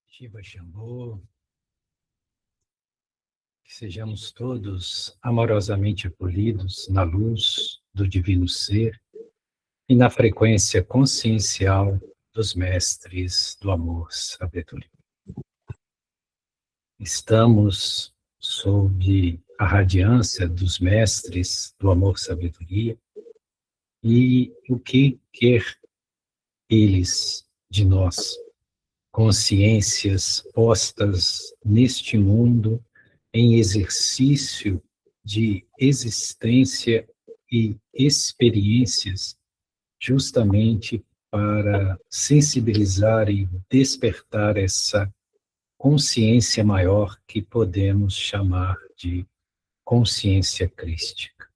Shiva Shambho, que sejamos todos amorosamente acolhidos na luz do Divino Ser e na frequência consciencial dos mestres do amor sabedoria. Estamos sob a radiância dos mestres do amor sabedoria e o que quer eles de nós? Consciências postas neste mundo em exercício de existência e experiências, justamente para sensibilizar e despertar essa consciência maior que podemos chamar de consciência crística.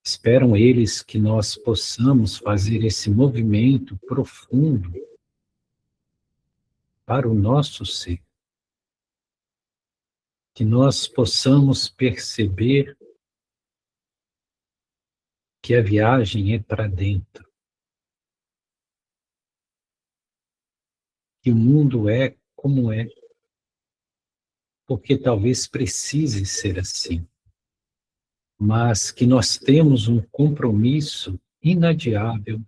Esperam eles que nós possamos fazer esse movimento profundo para o nosso ser, que nós possamos perceber que a viagem é para dentro, que o mundo é como é, porque talvez precise ser assim, mas que nós temos um compromisso inadiável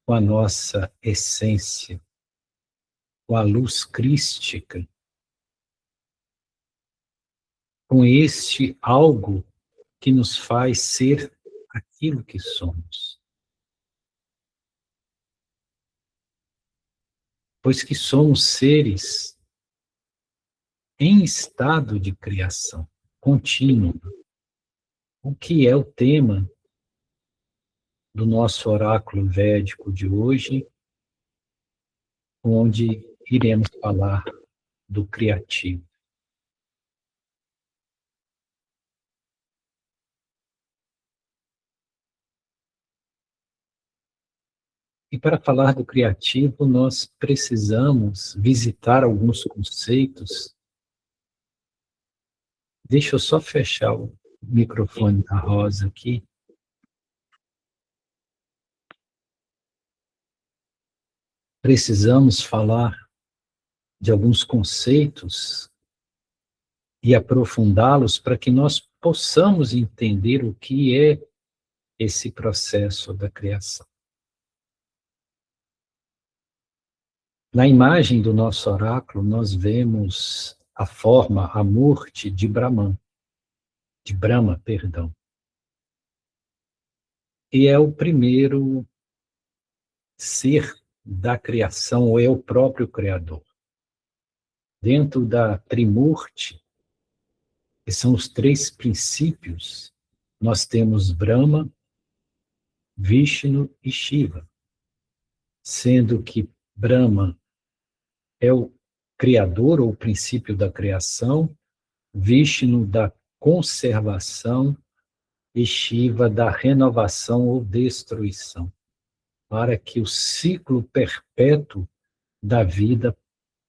com a nossa essência, com a luz crística, com este algo que nos faz ser aquilo que somos. Pois que somos seres em estado de criação contínua, o que é o tema do nosso oráculo védico de hoje, onde iremos falar do criativo. E para falar do criativo, nós precisamos visitar alguns conceitos. Deixa eu só fechar o microfone da Rosa aqui. Precisamos falar de alguns conceitos e aprofundá-los para que nós possamos entender o que é esse processo da criação. Na imagem do nosso oráculo, nós vemos a forma, a Murti de Brahma, perdão. E é o primeiro ser da criação, ou é o próprio Criador. Dentro da Trimurti, que são os três princípios, nós temos Brahma, Vishnu e Shiva, sendo que Brahma é o Criador, ou o princípio da criação, Vishnu da conservação e Shiva da renovação ou destruição, para que o ciclo perpétuo da vida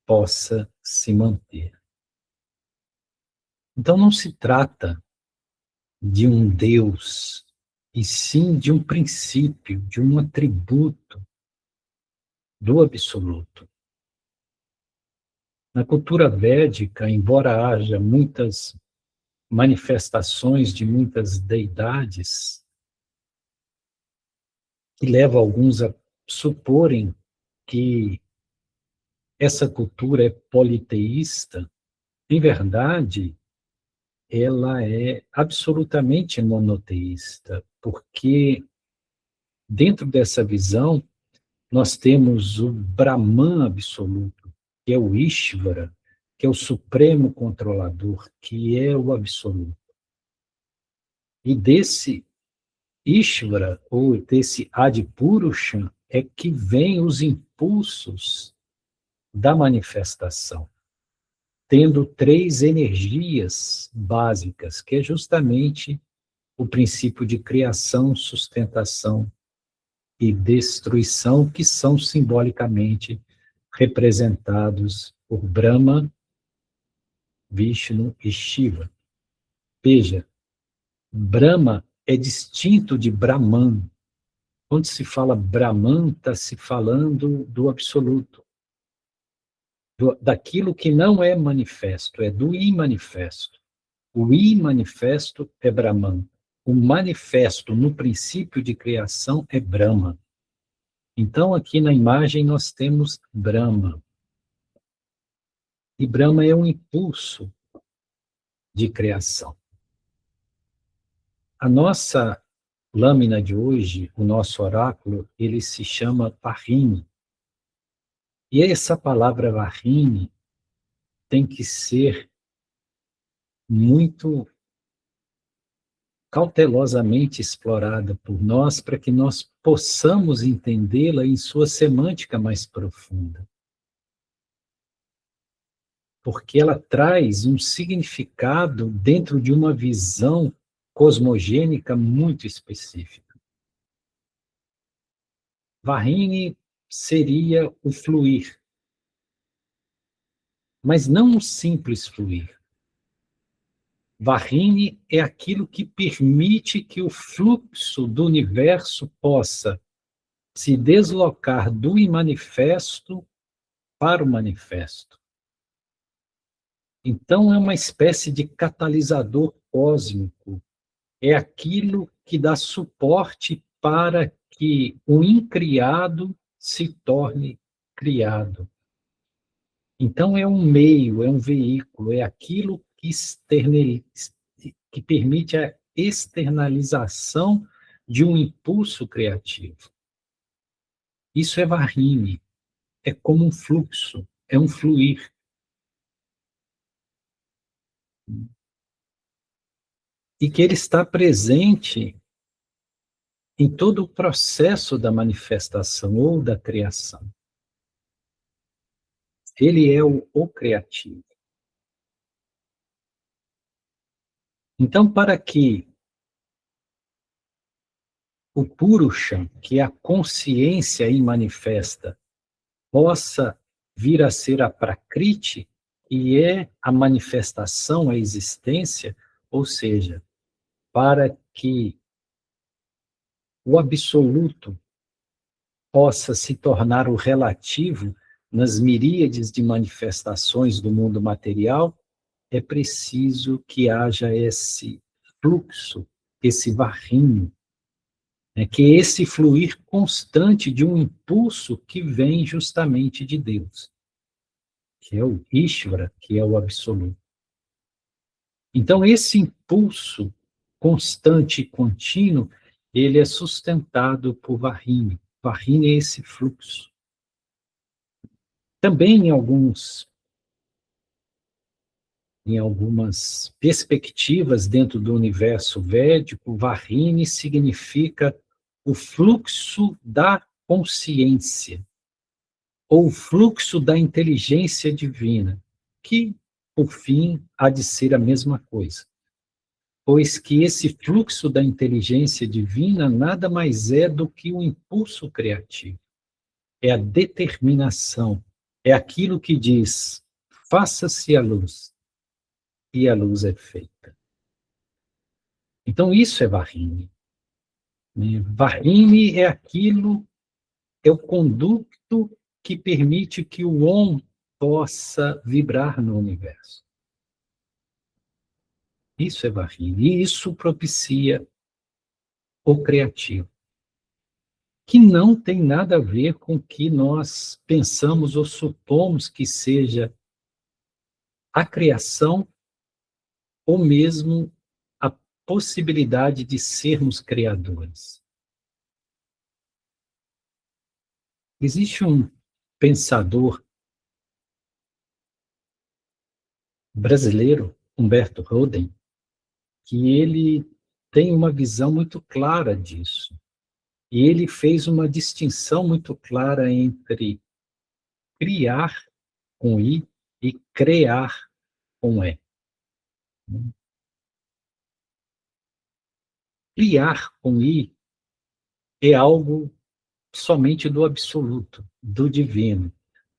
possa se manter. Então não se trata de um Deus, e sim de um princípio, de um atributo do absoluto. Na cultura védica, embora haja muitas manifestações de muitas deidades, que levam alguns a suporem que essa cultura é politeísta, em verdade, ela é absolutamente monoteísta, porque dentro dessa visão nós temos o Brahman absoluto, que é o Ishvara, que é o supremo controlador, que é o absoluto. E desse Ishvara, ou desse Adipurusha, é que vêm os impulsos da manifestação, tendo três energias básicas, que é justamente o princípio de criação, sustentação e destruição, que são simbolicamente representados por Brahma, Vishnu e Shiva. Veja, Brahma é distinto de Brahman. Quando se fala Brahman, está se falando do absoluto, daquilo que não é manifesto, é do imanifesto. O imanifesto é Brahman. O manifesto no princípio de criação é Brahma. Então, aqui na imagem nós temos Brahma. E Brahma é um impulso de criação. A nossa lâmina de hoje, o nosso oráculo, ele se chama Varrine. E essa palavra Varrine tem que ser muito cautelosamente explorada por nós para que nós possamos entendê-la em sua semântica mais profunda. Porque ela traz um significado dentro de uma visão cosmogênica muito específica. Varrine seria o fluir, mas não um simples fluir. Varrine é aquilo que permite que o fluxo do universo possa se deslocar do imanifesto para o manifesto. Então, é uma espécie de catalisador cósmico. É aquilo que dá suporte para que o incriado se torne criado. Então, é um meio, é um veículo, é aquilo que permite a externalização de um impulso criativo. Isso é Varrine, é como um fluxo, é um fluir. E que ele está presente em todo o processo da manifestação ou da criação. Ele é o criativo. Então, para que o Purusha, que é a consciência imanifesta, possa vir a ser a Prakriti, que é a manifestação, a existência, ou seja, para que o absoluto possa se tornar o relativo nas miríades de manifestações do mundo material, é preciso que haja esse fluxo, esse varrinho, né, que é esse fluir constante de um impulso que vem justamente de Deus, que é o Ishvara, que é o absoluto. Então, esse impulso constante e contínuo, ele é sustentado por Varrine. Varrine é esse fluxo. Também em algumas perspectivas dentro do universo védico, Varrine significa o fluxo da consciência, ou o fluxo da inteligência divina, que, por fim, há de ser a mesma coisa. Pois que esse fluxo da inteligência divina nada mais é do que o impulso criativo. É a determinação, é aquilo que diz, faça-se a luz, e a luz é feita. Então isso é Varrine. Varrine é aquilo, é o conducto que permite que o Om possa vibrar no universo. Isso é Varrine, e isso propicia o criativo, que não tem nada a ver com o que nós pensamos ou supomos que seja a criação ou mesmo a possibilidade de sermos criadores. Existe um pensador brasileiro, Humberto Roden, que ele tem uma visão muito clara disso. E ele fez uma distinção muito clara entre criar com I e crear com E. Criar com I é algo somente do absoluto, do divino.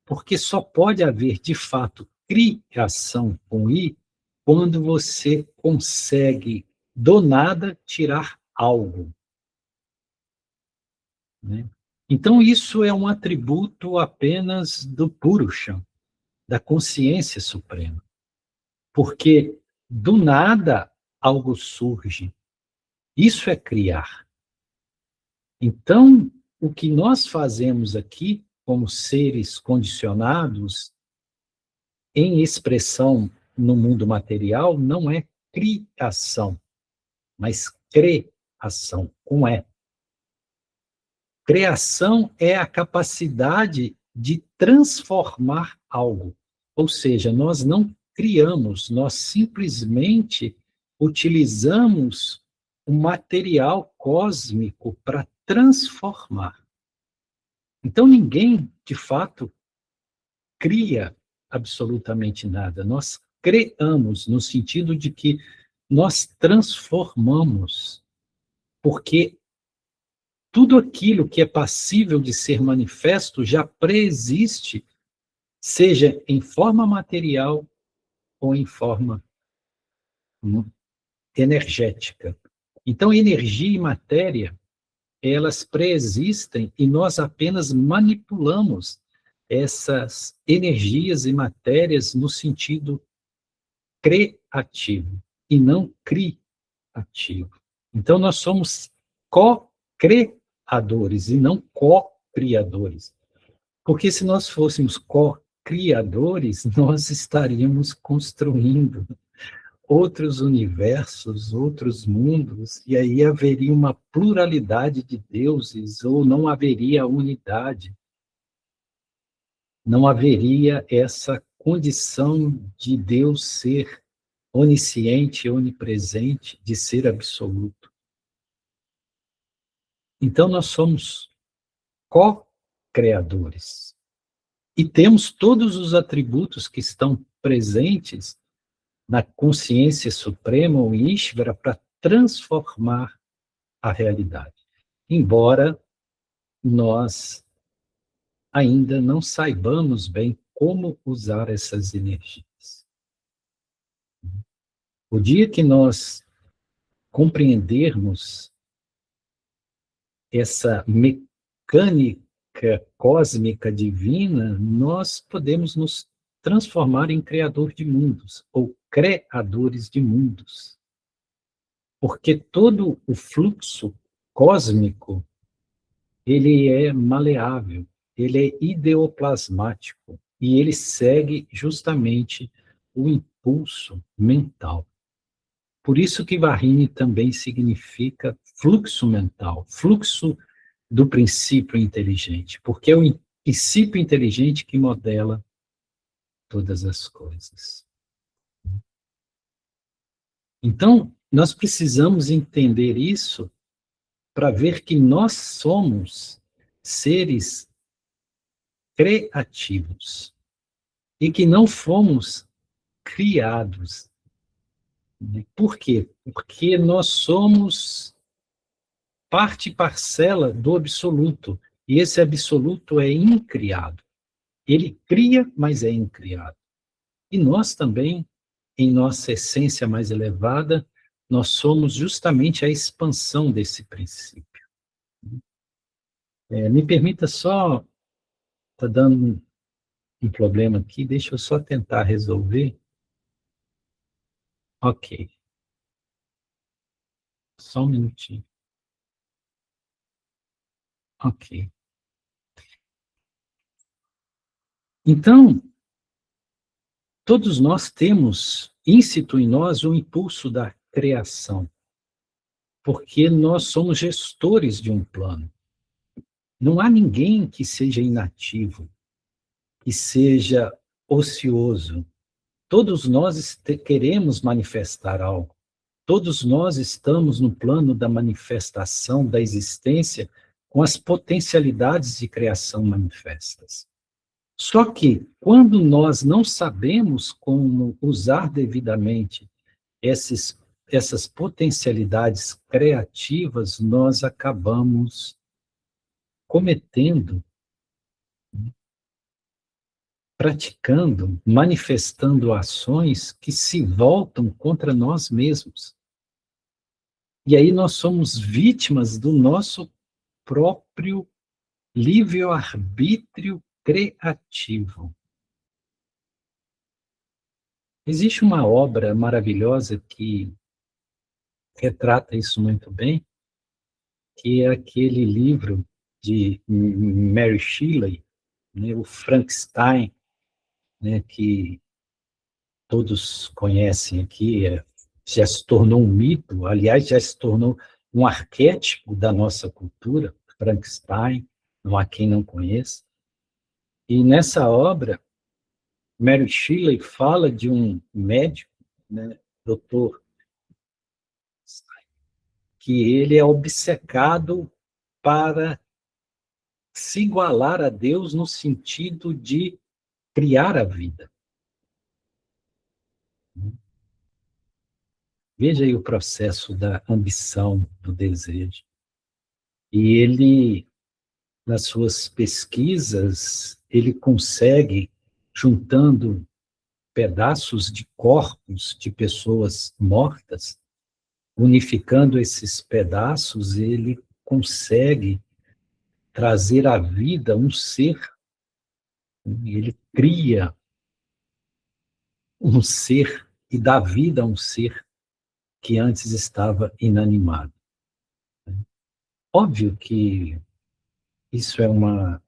Porque só pode haver, de fato, criação com I, quando você consegue, do nada, tirar algo, né? Então, isso é um atributo apenas do Purusha, da consciência suprema. Porque, do nada, algo surge. Isso é criar. Então, o que nós fazemos aqui, como seres condicionados, em expressão no mundo material, não é criação, mas creação, com E. Criação é a capacidade de transformar algo. Ou seja, nós não criamos, nós simplesmente utilizamos o material cósmico para transformar. Então, ninguém, de fato, cria absolutamente nada. Nós criamos, no sentido de que nós transformamos, porque tudo aquilo que é passível de ser manifesto já preexiste, seja em forma material ou em forma energética. Então, energia e matéria, elas preexistem e nós apenas manipulamos essas energias e matérias no sentido criativo e não criativo. Então, nós somos co-criadores e não co-criadores. Porque se nós fôssemos co-criadores, nós estaríamos construindo outros universos, outros mundos, e aí haveria uma pluralidade de deuses, ou não haveria unidade. Não haveria essa condição de Deus ser onisciente, onipresente, de ser absoluto. Então, nós somos co-criadores. E temos todos os atributos que estão presentes na consciência suprema, ou Ishvara, para transformar a realidade. Embora nós ainda não saibamos bem como usar essas energias. O dia que nós compreendermos essa mecânica cósmica divina, nós podemos nos transformar em criador de mundos, ou criadores de mundos. Porque todo o fluxo cósmico, ele é maleável, ele é ideoplasmático, e ele segue justamente o impulso mental. Por isso que Varrini também significa fluxo mental, fluxo do princípio inteligente, porque é o princípio inteligente que modela todas as coisas. Então, nós precisamos entender isso para ver que nós somos seres criativos e que não fomos criados. Por quê? Porque nós somos parte e parcela do absoluto, e esse absoluto é incriado. Ele cria, mas é incriado. E nós também, em nossa essência mais elevada, nós somos justamente a expansão desse princípio. Me permita só, está dando um problema aqui, deixa eu só tentar resolver. Ok. Só um minutinho. Ok. Então, todos nós temos íncito em nós o impulso da criação, porque nós somos gestores de um plano. Não há ninguém que seja inativo, que seja ocioso. Todos nós queremos manifestar algo. Todos nós estamos no plano da manifestação da existência com as potencialidades de criação manifestas. Só que, quando nós não sabemos como usar devidamente essas potencialidades criativas, nós acabamos cometendo praticando, manifestando ações que se voltam contra nós mesmos. E aí nós somos vítimas do nosso próprio livre-arbítrio criativo. Existe uma obra maravilhosa que retrata isso muito bem, que é aquele livro de Mary Shelley, né, o Frankenstein, né, que todos conhecem aqui, já se tornou um mito, aliás, já se tornou um arquétipo da nossa cultura, Frankenstein, não há quem não conheça. E nessa obra, Mary Shelley fala de um médico, né, doutor, que ele é obcecado para se igualar a Deus no sentido de criar a vida. Veja aí o processo da ambição, do desejo. E ele, nas suas pesquisas, ele consegue, juntando pedaços de corpos de pessoas mortas, unificando esses pedaços, ele consegue trazer à vida um ser, ele cria um ser e dá vida a um ser que antes estava inanimado. Óbvio que isso é uma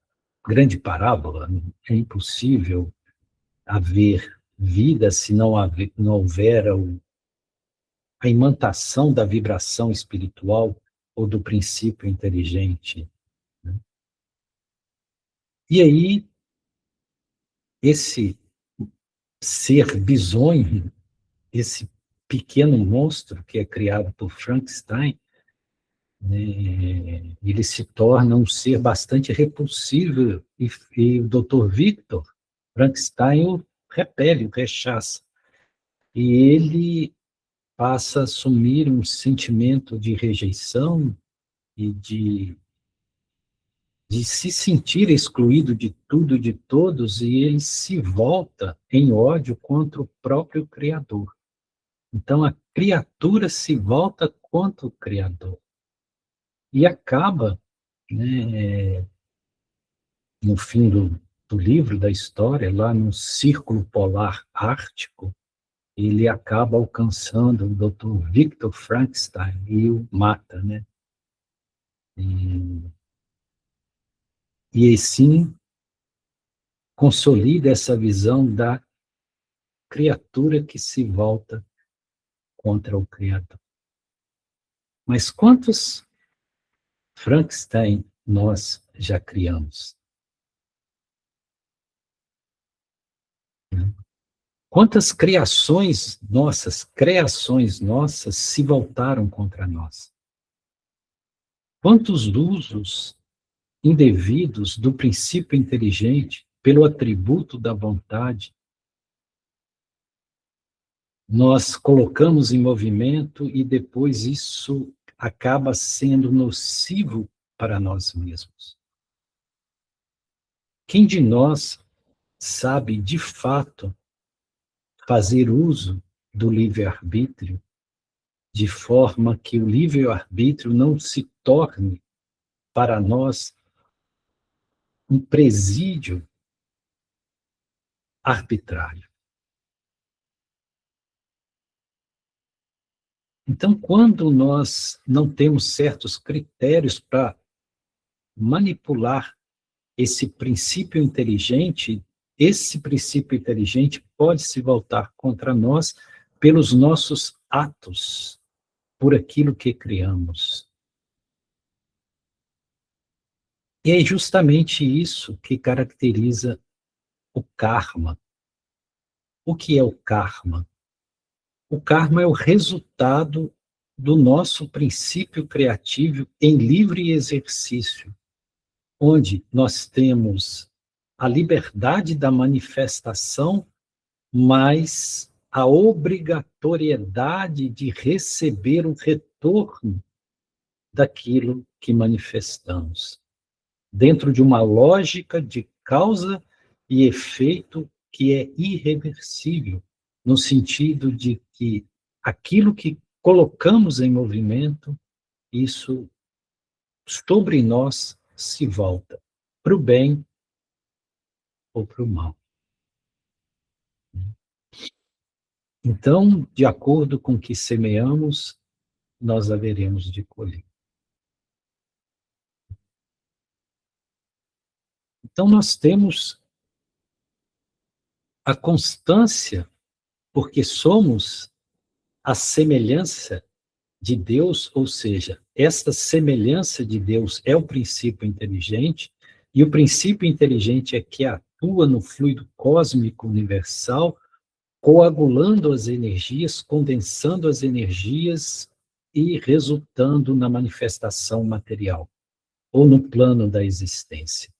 grande parábola, é impossível haver vida se não houver a imantação da vibração espiritual ou do princípio inteligente. Né? E aí, esse ser bizonho, esse pequeno monstro que é criado por Frankenstein, né, ele se torna um ser bastante repulsivo e o Dr. Victor Frankenstein o repele, o rechaça. E ele passa a assumir um sentimento de rejeição e de se sentir excluído de tudo e de todos, e ele se volta em ódio contra o próprio Criador. Então, a criatura se volta contra o Criador. E acaba, né, no fim do livro, da história, lá no Círculo Polar Ártico, ele acaba alcançando o Dr. Victor Frankenstein e o mata, né? E assim consolida essa visão da criatura que se volta contra o Criador. Mas quantos Frankenstein nós já criamos? Quantas criações nossas se voltaram contra nós? Quantos usos indevidos do princípio inteligente, pelo atributo da vontade, nós colocamos em movimento e depois isso acaba sendo nocivo para nós mesmos? Quem de nós sabe, de fato, fazer uso do livre-arbítrio, de forma que o livre-arbítrio não se torne, para nós, um presídio arbitrário? Então, quando nós não temos certos critérios para manipular esse princípio inteligente, esse princípio inteligente pode se voltar contra nós pelos nossos atos, por aquilo que criamos. E é justamente isso que caracteriza o karma. O que é o karma? O karma é o resultado do nosso princípio criativo em livre exercício, onde nós temos a liberdade da manifestação, mas a obrigatoriedade de receber o retorno daquilo que manifestamos, dentro de uma lógica de causa e efeito que é irreversível, no sentido de que aquilo que colocamos em movimento, isso sobre nós se volta, para o bem ou para o mal. Então, de acordo com o que semeamos, nós haveremos de colher. Então, nós temos a constância, porque somos a semelhança de Deus, ou seja, esta semelhança de Deus é o princípio inteligente, e o princípio inteligente é que atua no fluido cósmico universal, coagulando as energias, condensando as energias e resultando na manifestação material, ou no plano da existência.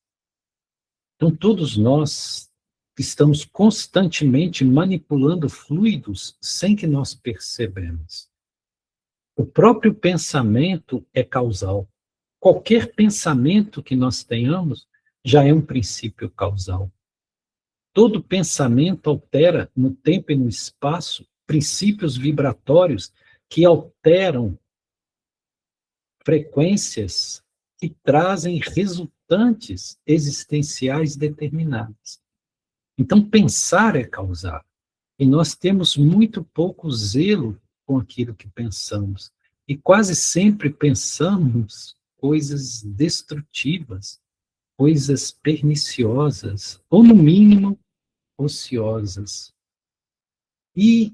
Então, todos nós estamos constantemente manipulando fluidos sem que nós percebamos. O próprio pensamento é causal. Qualquer pensamento que nós tenhamos já é um princípio causal. Todo pensamento altera no tempo e no espaço princípios vibratórios que alteram frequências que trazem resultantes existenciais determinados. Então, pensar é causar. E nós temos muito pouco zelo com aquilo que pensamos. E quase sempre pensamos coisas destrutivas, coisas perniciosas, ou no mínimo, ociosas. E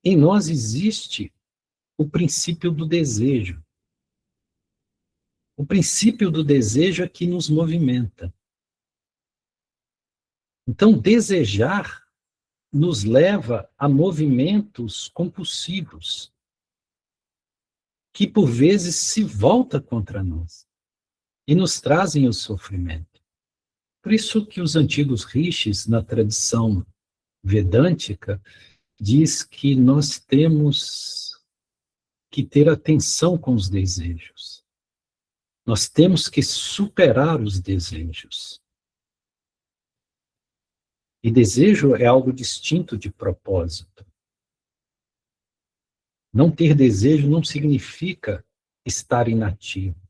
em nós existe o princípio do desejo. O princípio do desejo é que nos movimenta. Então, desejar nos leva a movimentos compulsivos, que por vezes se volta contra nós e nos trazem o sofrimento. Por isso que os antigos rishis, na tradição vedântica, diz que nós temos que ter atenção com os desejos. Nós temos que superar os desejos. E desejo é algo distinto de propósito. Não ter desejo não significa estar inativo.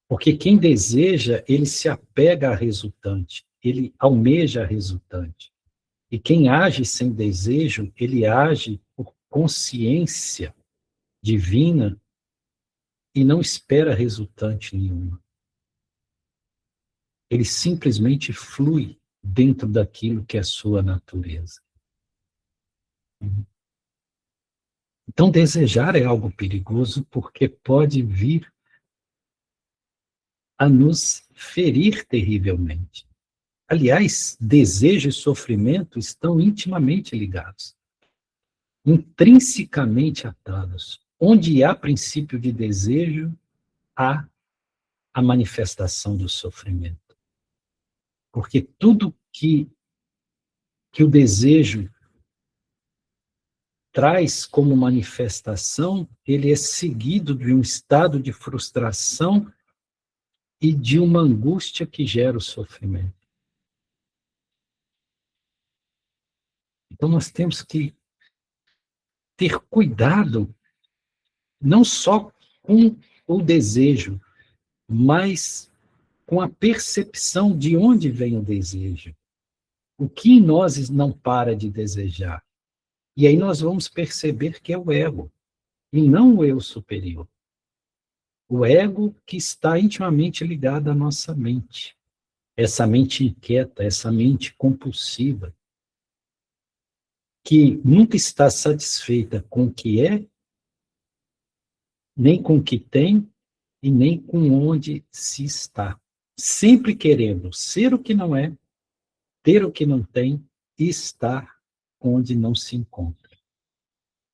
Porque quem deseja, ele se apega à resultante, ele almeja a resultante. E quem age sem desejo, ele age por consciência divina e não espera resultante nenhuma. Ele simplesmente flui dentro daquilo que é sua natureza. Então, desejar é algo perigoso porque pode vir a nos ferir terrivelmente. Aliás, desejo e sofrimento estão intimamente ligados, intrinsecamente atados. Onde há princípio de desejo, há a manifestação do sofrimento. Porque tudo que o desejo traz como manifestação, ele é seguido de um estado de frustração e de uma angústia que gera o sofrimento. Então nós temos que ter cuidado, não só com o desejo, mas com a percepção de onde vem o desejo. O que em nós não para de desejar. E aí nós vamos perceber que é o ego, e não o eu superior. O ego que está intimamente ligado à nossa mente. Essa mente inquieta, essa mente compulsiva, que nunca está satisfeita com o que é, nem com o que tem, e nem com onde se está. Sempre querendo ser o que não é, ter o que não tem e estar onde não se encontra.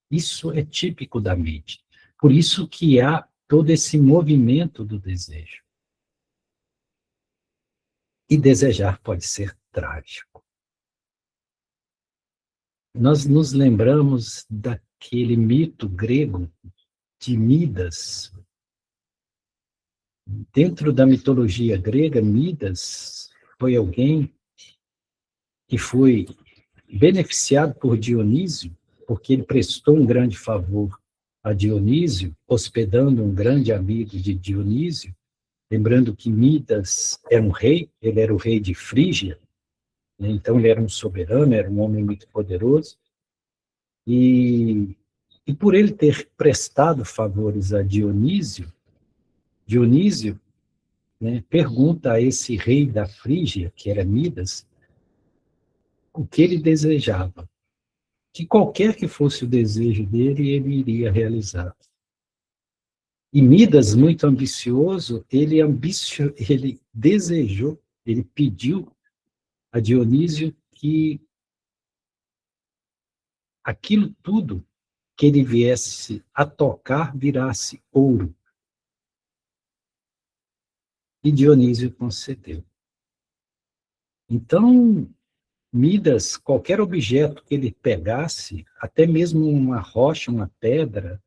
Isso é típico da mente. Por isso que há todo esse movimento do desejo. E desejar pode ser trágico. Nós nos lembramos daquele mito grego de Midas. Dentro da mitologia grega, Midas foi alguém que foi beneficiado por Dionísio, porque ele prestou um grande favor a Dionísio, hospedando um grande amigo de Dionísio, lembrando que Midas era um rei, ele era o rei de Frígia, né? Então ele era um soberano, era um homem muito poderoso, e por ele ter prestado favores a Dionísio, Dionísio, né, pergunta a esse rei da Frígia, que era Midas, o que ele desejava, que qualquer que fosse o desejo dele, ele iria realizar. E Midas, muito ambicioso, ele desejou, ele pediu a Dionísio que aquilo tudo que ele viesse a tocar virasse ouro. E Dionísio concedeu. Então, Midas, qualquer objeto que ele pegasse, até mesmo uma rocha, uma pedra,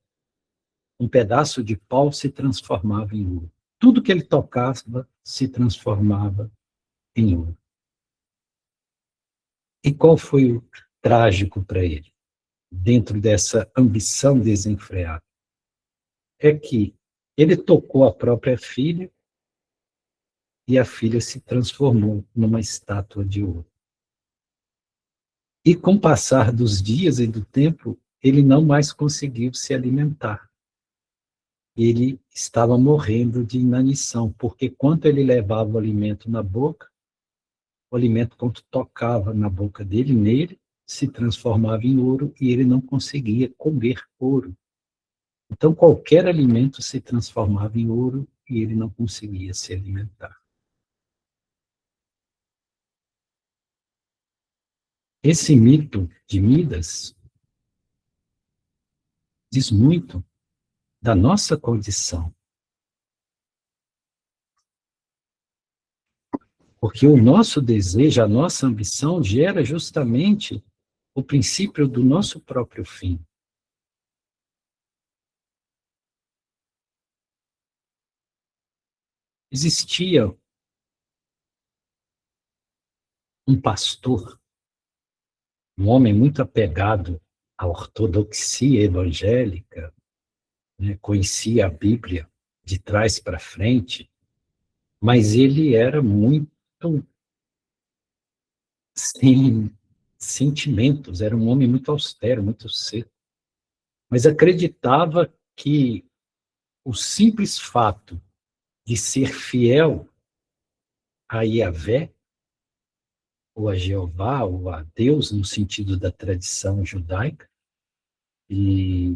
um pedaço de pau, se transformava em ouro. Tudo que ele tocava se transformava em ouro. E qual foi o trágico para ele, dentro dessa ambição desenfreada? É que ele tocou a própria filha e a filha se transformou numa estátua de ouro. E com o passar dos dias e do tempo, ele não mais conseguiu se alimentar. Ele estava morrendo de inanição, porque quando ele levava o alimento na boca, o alimento, quando tocava na boca dele, nele, se transformava em ouro e ele não conseguia comer ouro. Então, qualquer alimento se transformava em ouro e ele não conseguia se alimentar. Esse mito de Midas diz muito da nossa condição, porque o nosso desejo, a nossa ambição gera justamente o princípio do nosso próprio fim. Existia um pastor, um homem muito apegado à ortodoxia evangélica, né, conhecia a Bíblia de trás para frente, mas ele era muito sem sentimentos, era um homem muito austero, muito seco, mas acreditava que o simples fato de ser fiel a Yahvé, ou a Jeová, ou a Deus, no sentido da tradição judaica, e,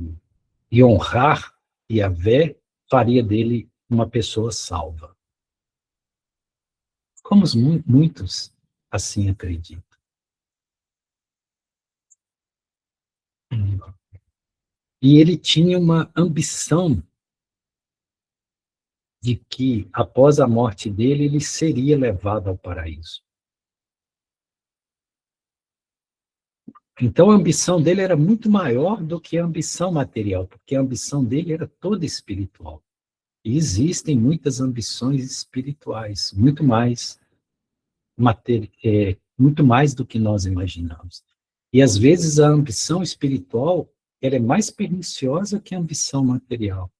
e honrar Yahvé, faria dele uma pessoa salva. Como muitos assim acreditam. E ele tinha uma ambição de que, após a morte dele, ele seria levado ao paraíso. Então, a ambição dele era muito maior do que a ambição material, porque a ambição dele era toda espiritual. E existem muitas ambições espirituais, muito mais do que nós imaginamos. E, às vezes, a ambição espiritual ela é mais perniciosa que a ambição material.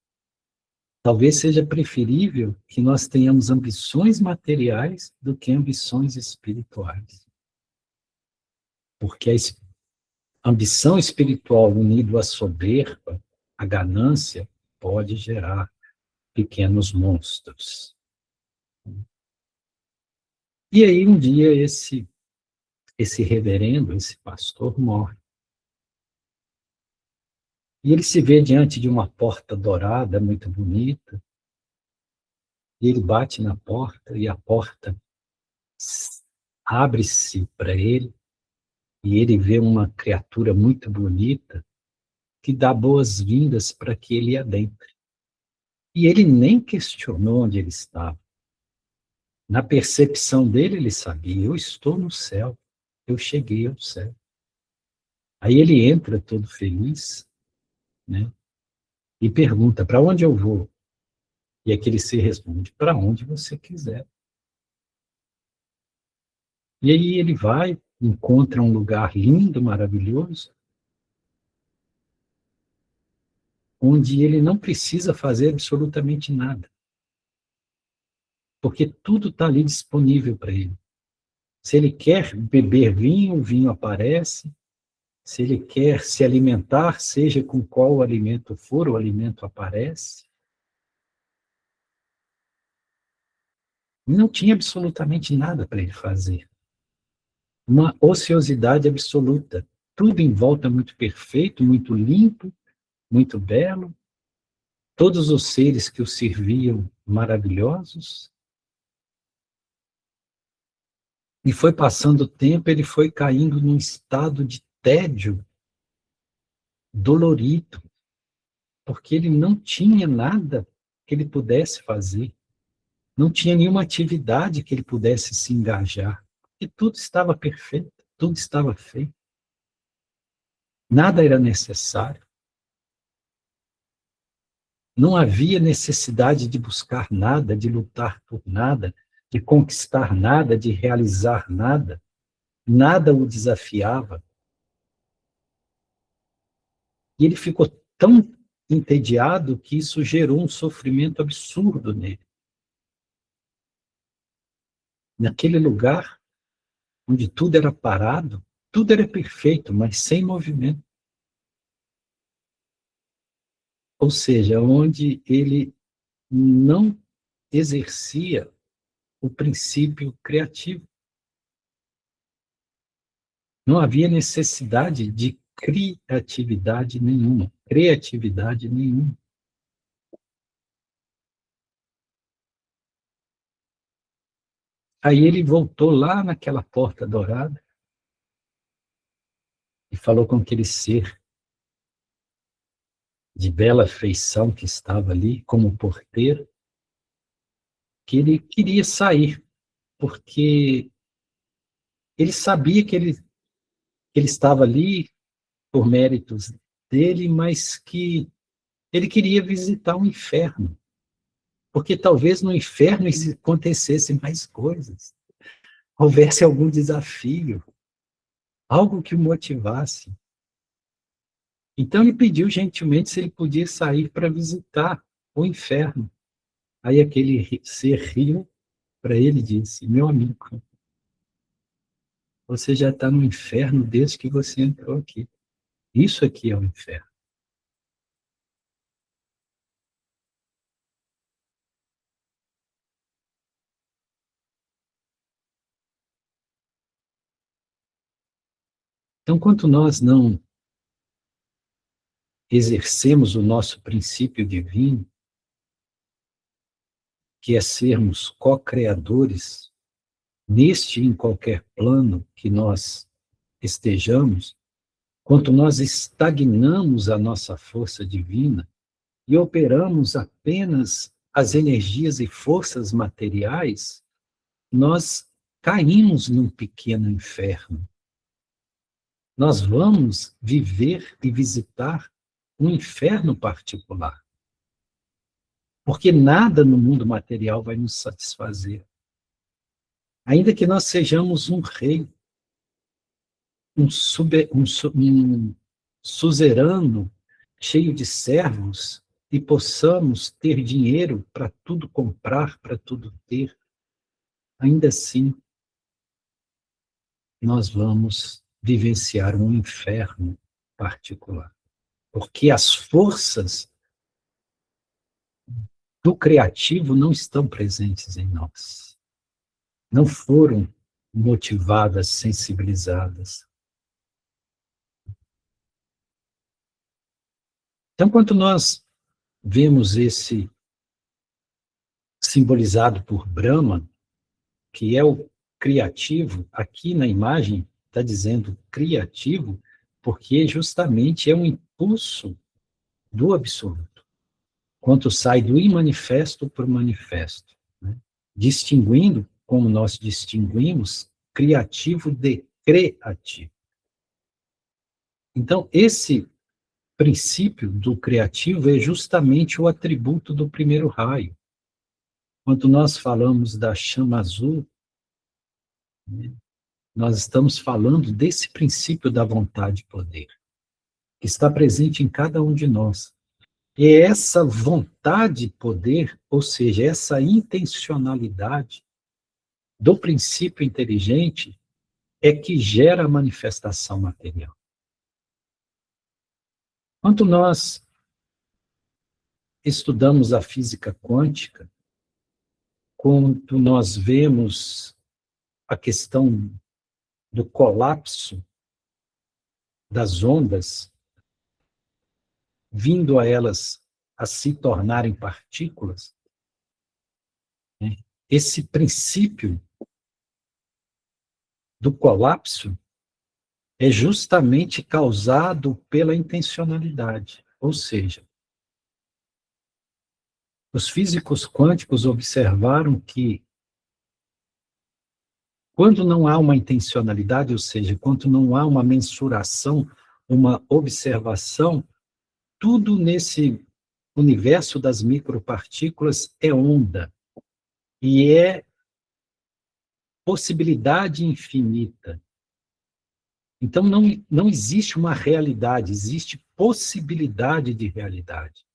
Talvez seja preferível que nós tenhamos ambições materiais do que ambições espirituais. Porque a ambição espiritual unida à soberba, à ganância, pode gerar pequenos monstros. E aí, um dia, esse reverendo, esse pastor, morre. E ele se vê diante de uma porta dourada, muito bonita, e ele bate na porta, e a porta abre-se para ele, e ele vê uma criatura muito bonita, que dá boas-vindas para que ele adentre. E ele nem questionou onde ele estava. Na percepção dele, ele sabia, eu estou no céu, eu cheguei ao céu. Aí ele entra todo feliz, né? E pergunta, para onde eu vou? E aquele ser responde, para onde você quiser. E aí ele vai, encontra um lugar lindo, maravilhoso, onde ele não precisa fazer absolutamente nada, porque tudo está ali disponível para ele. Se ele quer beber vinho, o vinho aparece. Se ele quer se alimentar, seja com qual alimento for, o alimento aparece. Não tinha absolutamente nada para ele fazer. Uma ociosidade absoluta. Tudo em volta muito perfeito, muito limpo, muito belo. Todos os seres que o serviam maravilhosos. E foi passando o tempo, ele foi caindo num estado de tédio dolorido, porque ele não tinha nada que ele pudesse fazer. Não tinha nenhuma atividade que ele pudesse se engajar. E tudo estava perfeito, tudo estava feito. Nada era necessário. Não havia necessidade de buscar nada, de lutar por nada, de conquistar nada, de realizar nada. Nada o desafiava. E ele ficou tão entediado que isso gerou um sofrimento absurdo nele. Naquele lugar, onde tudo era parado, tudo era perfeito, mas sem movimento. Ou seja, onde ele não exercia o princípio criativo. Não havia necessidade de criatividade nenhuma. Criatividade nenhuma. Aí ele voltou lá naquela porta dourada e falou com aquele ser de bela feição que estava ali, como porteiro, que ele queria sair, porque ele sabia que ele estava ali por méritos dele, mas que ele queria visitar o inferno, porque talvez no inferno acontecesse mais coisas, houvesse algum desafio, algo que o motivasse. Então ele pediu gentilmente se ele podia sair para visitar o inferno. Aí aquele ser riu para ele e disse: meu amigo, você já está no inferno desde que você entrou aqui. Isso aqui é o inferno. Então, quanto nós não exercemos o nosso princípio divino, que é sermos co-criadores, neste e em qualquer plano que nós estejamos, quanto nós estagnamos a nossa força divina e operamos apenas as energias e forças materiais, nós caímos num pequeno inferno. Nós vamos viver e visitar um inferno particular. Porque nada no mundo material vai nos satisfazer. Ainda que nós sejamos um rei, um suzerano cheio de servos e possamos ter dinheiro para tudo comprar, para tudo ter, ainda assim nós vamos vivenciar um inferno particular. Porque as forças do criativo não estão presentes em nós. Não foram motivadas, sensibilizadas. Então, quando nós vemos esse simbolizado por Brahma, que é o criativo, aqui na imagem está dizendo criativo, porque justamente é um impulso do absoluto. Quanto sai do imanifesto para o manifesto, né? Distinguindo, como nós distinguimos, criativo de criativo. Então, esse princípio do criativo é justamente o atributo do primeiro raio. Quando nós falamos da chama azul, né, nós estamos falando desse princípio da vontade e poder, que está presente em cada um de nós. E essa vontade e poder, ou seja, essa intencionalidade do princípio inteligente, é que gera a manifestação material. Quando nós estudamos a física quântica, quando nós vemos a questão do colapso das ondas, vindo a elas a se tornarem partículas, né? Esse princípio do colapso é justamente causado pela intencionalidade, ou seja, os físicos quânticos observaram que quando não há uma intencionalidade, ou seja, quando não há uma mensuração, uma observação, tudo nesse universo das micropartículas é onda e é possibilidade infinita. Então, não existe uma realidade, existe possibilidade de realidade.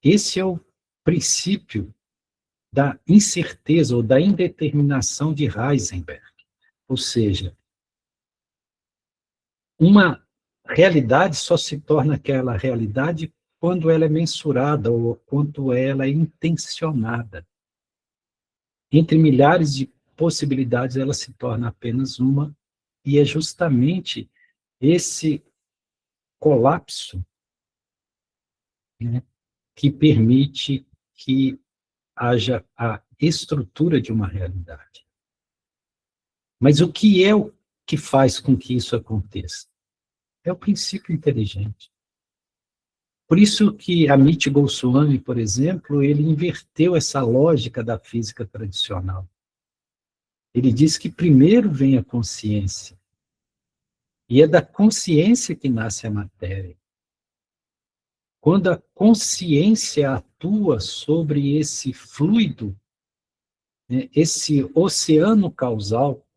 Esse é o princípio da incerteza ou da indeterminação de Heisenberg. Ou seja, uma realidade só se torna aquela realidade quando ela é mensurada ou quando ela é intencionada. Entre milhares de possibilidades, ela se torna apenas uma, e é justamente esse colapso, né, que permite que haja a estrutura de uma realidade. Mas o que é o que faz com que isso aconteça? É o princípio inteligente. Por isso que Amit Goswami, por exemplo, ele inverteu essa lógica da física tradicional. Ele diz que primeiro vem a consciência, e é da consciência que nasce a matéria. Quando a consciência atua sobre esse fluido, né, esse oceano causal,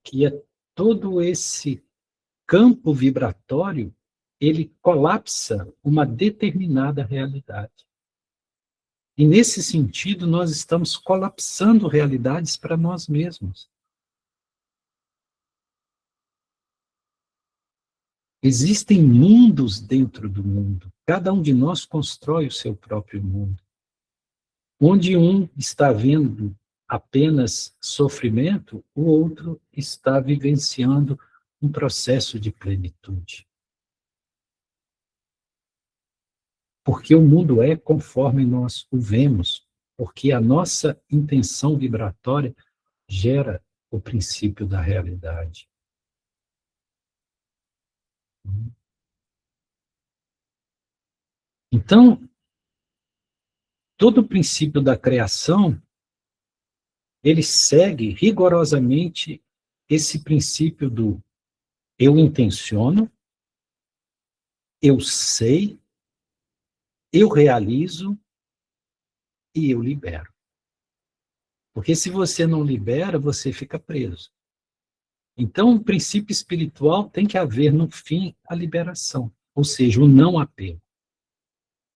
que é todo esse campo vibratório, ele colapsa uma determinada realidade. E nesse sentido, nós estamos colapsando realidades para nós mesmos. Existem mundos dentro do mundo. Cada um de nós constrói o seu próprio mundo. Onde um está vendo apenas sofrimento, o outro está vivenciando um processo de plenitude. Porque o mundo é conforme nós o vemos, porque a nossa intenção vibratória gera o princípio da realidade. Então, todo o princípio da criação, ele segue rigorosamente esse princípio do eu intenciono, eu sei, eu realizo e eu libero. Porque se você não libera, você fica preso. Então, o princípio espiritual tem que haver, no fim, a liberação, ou seja, o não apego.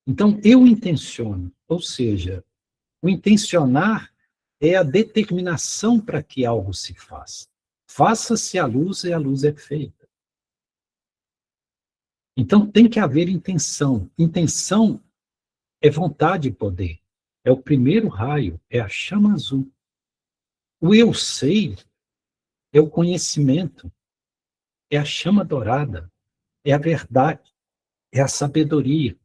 Então, eu intenciono, ou seja, o intencionar é a determinação para que algo se faça. Faça-se a luz e a luz é feita. Então, tem que haver intenção. Intenção é vontade e poder. É o primeiro raio, é a chama azul. O eu sei é o conhecimento, é a chama dourada, é a verdade, é a sabedoria.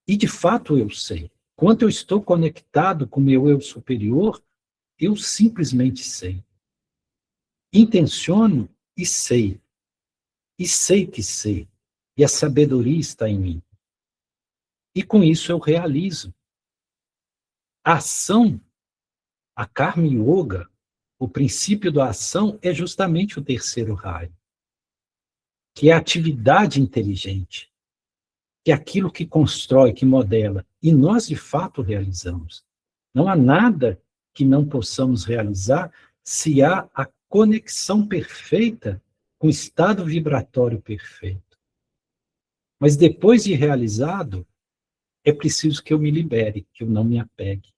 E, de fato, eu sei. Quando eu estou conectado com o meu eu superior, eu simplesmente sei. Intenciono e sei. E sei que sei. E a sabedoria está em mim. E com isso eu realizo. A ação, a Karma Yoga, o princípio da ação é justamente o terceiro raio, que é a atividade inteligente, que é aquilo que constrói, que modela. E nós, de fato, realizamos. Não há nada que não possamos realizar se há a conexão perfeita com o estado vibratório perfeito. Mas depois de realizado, é preciso que eu me libere, que eu não me apegue.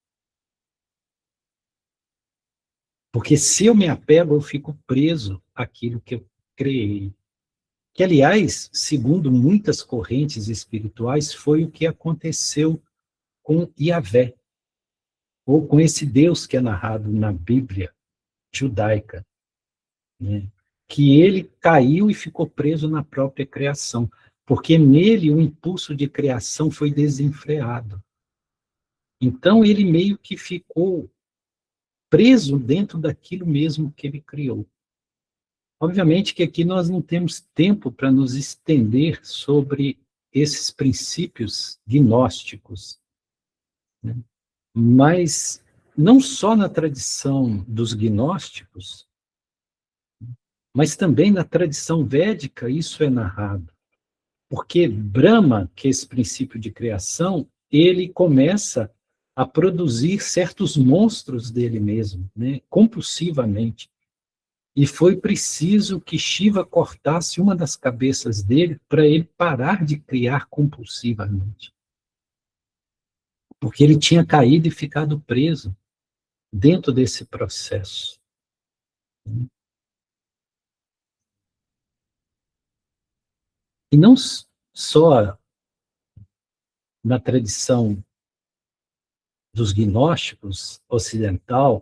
Porque se eu me apego, eu fico preso àquilo que eu criei. Que, aliás, segundo muitas correntes espirituais, foi o que aconteceu com Yahvé, ou com esse Deus que é narrado na Bíblia judaica, né? Que ele caiu e ficou preso na própria criação, porque nele o impulso de criação foi desenfreado. Então ele meio que ficou preso dentro daquilo mesmo que ele criou. Obviamente que aqui nós não temos tempo para nos estender sobre esses princípios gnósticos, né? Mas não só na tradição dos gnósticos, mas também na tradição védica isso é narrado. Porque Brahma, que é esse princípio de criação, ele começa a produzir certos monstros dele mesmo, né, compulsivamente. E foi preciso que Shiva cortasse uma das cabeças dele para ele parar de criar compulsivamente. Porque ele tinha caído e ficado preso dentro desse processo. E não só na tradição dos gnósticos ocidental,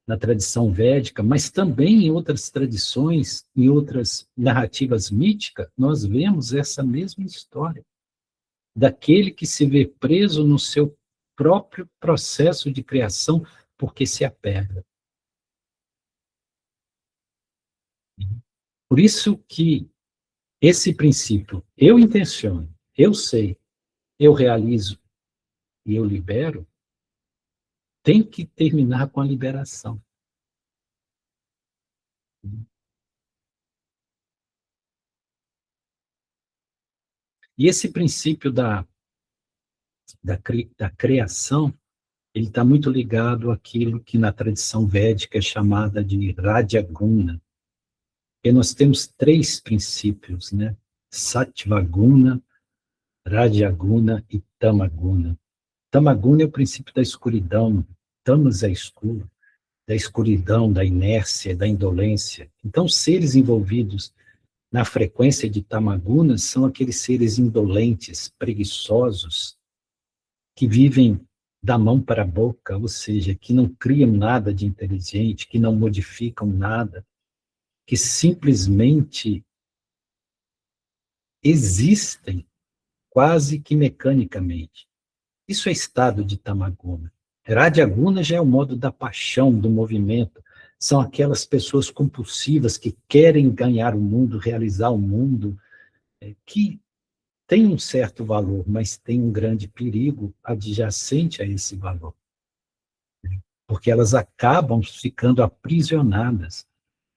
na tradição védica, mas também em outras tradições, em outras narrativas míticas, nós vemos essa mesma história daquele que se vê preso no seu próprio processo de criação porque se apega. Por isso que esse princípio, eu intenciono, eu sei, eu realizo e eu libero, tem que terminar com a liberação. E esse princípio da criação, ele está muito ligado àquilo que na tradição védica é chamada de Rajaguna. E nós temos três princípios, né? Sattvaguna, Rajaguna e Tamaguna. Tamaguna é o princípio da escuridão, tamas é escuro, da escuridão, da inércia, da indolência. Então, seres envolvidos na frequência de Tamaguna são aqueles seres indolentes, preguiçosos, que vivem da mão para a boca, ou seja, que não criam nada de inteligente, que não modificam nada, que simplesmente existem quase que mecanicamente. Isso é estado de Tamaguna. Radyaguna já é o modo da paixão, do movimento. São aquelas pessoas compulsivas que querem ganhar o mundo, realizar o mundo, que tem um certo valor, mas tem um grande perigo adjacente a esse valor. Porque elas acabam ficando aprisionadas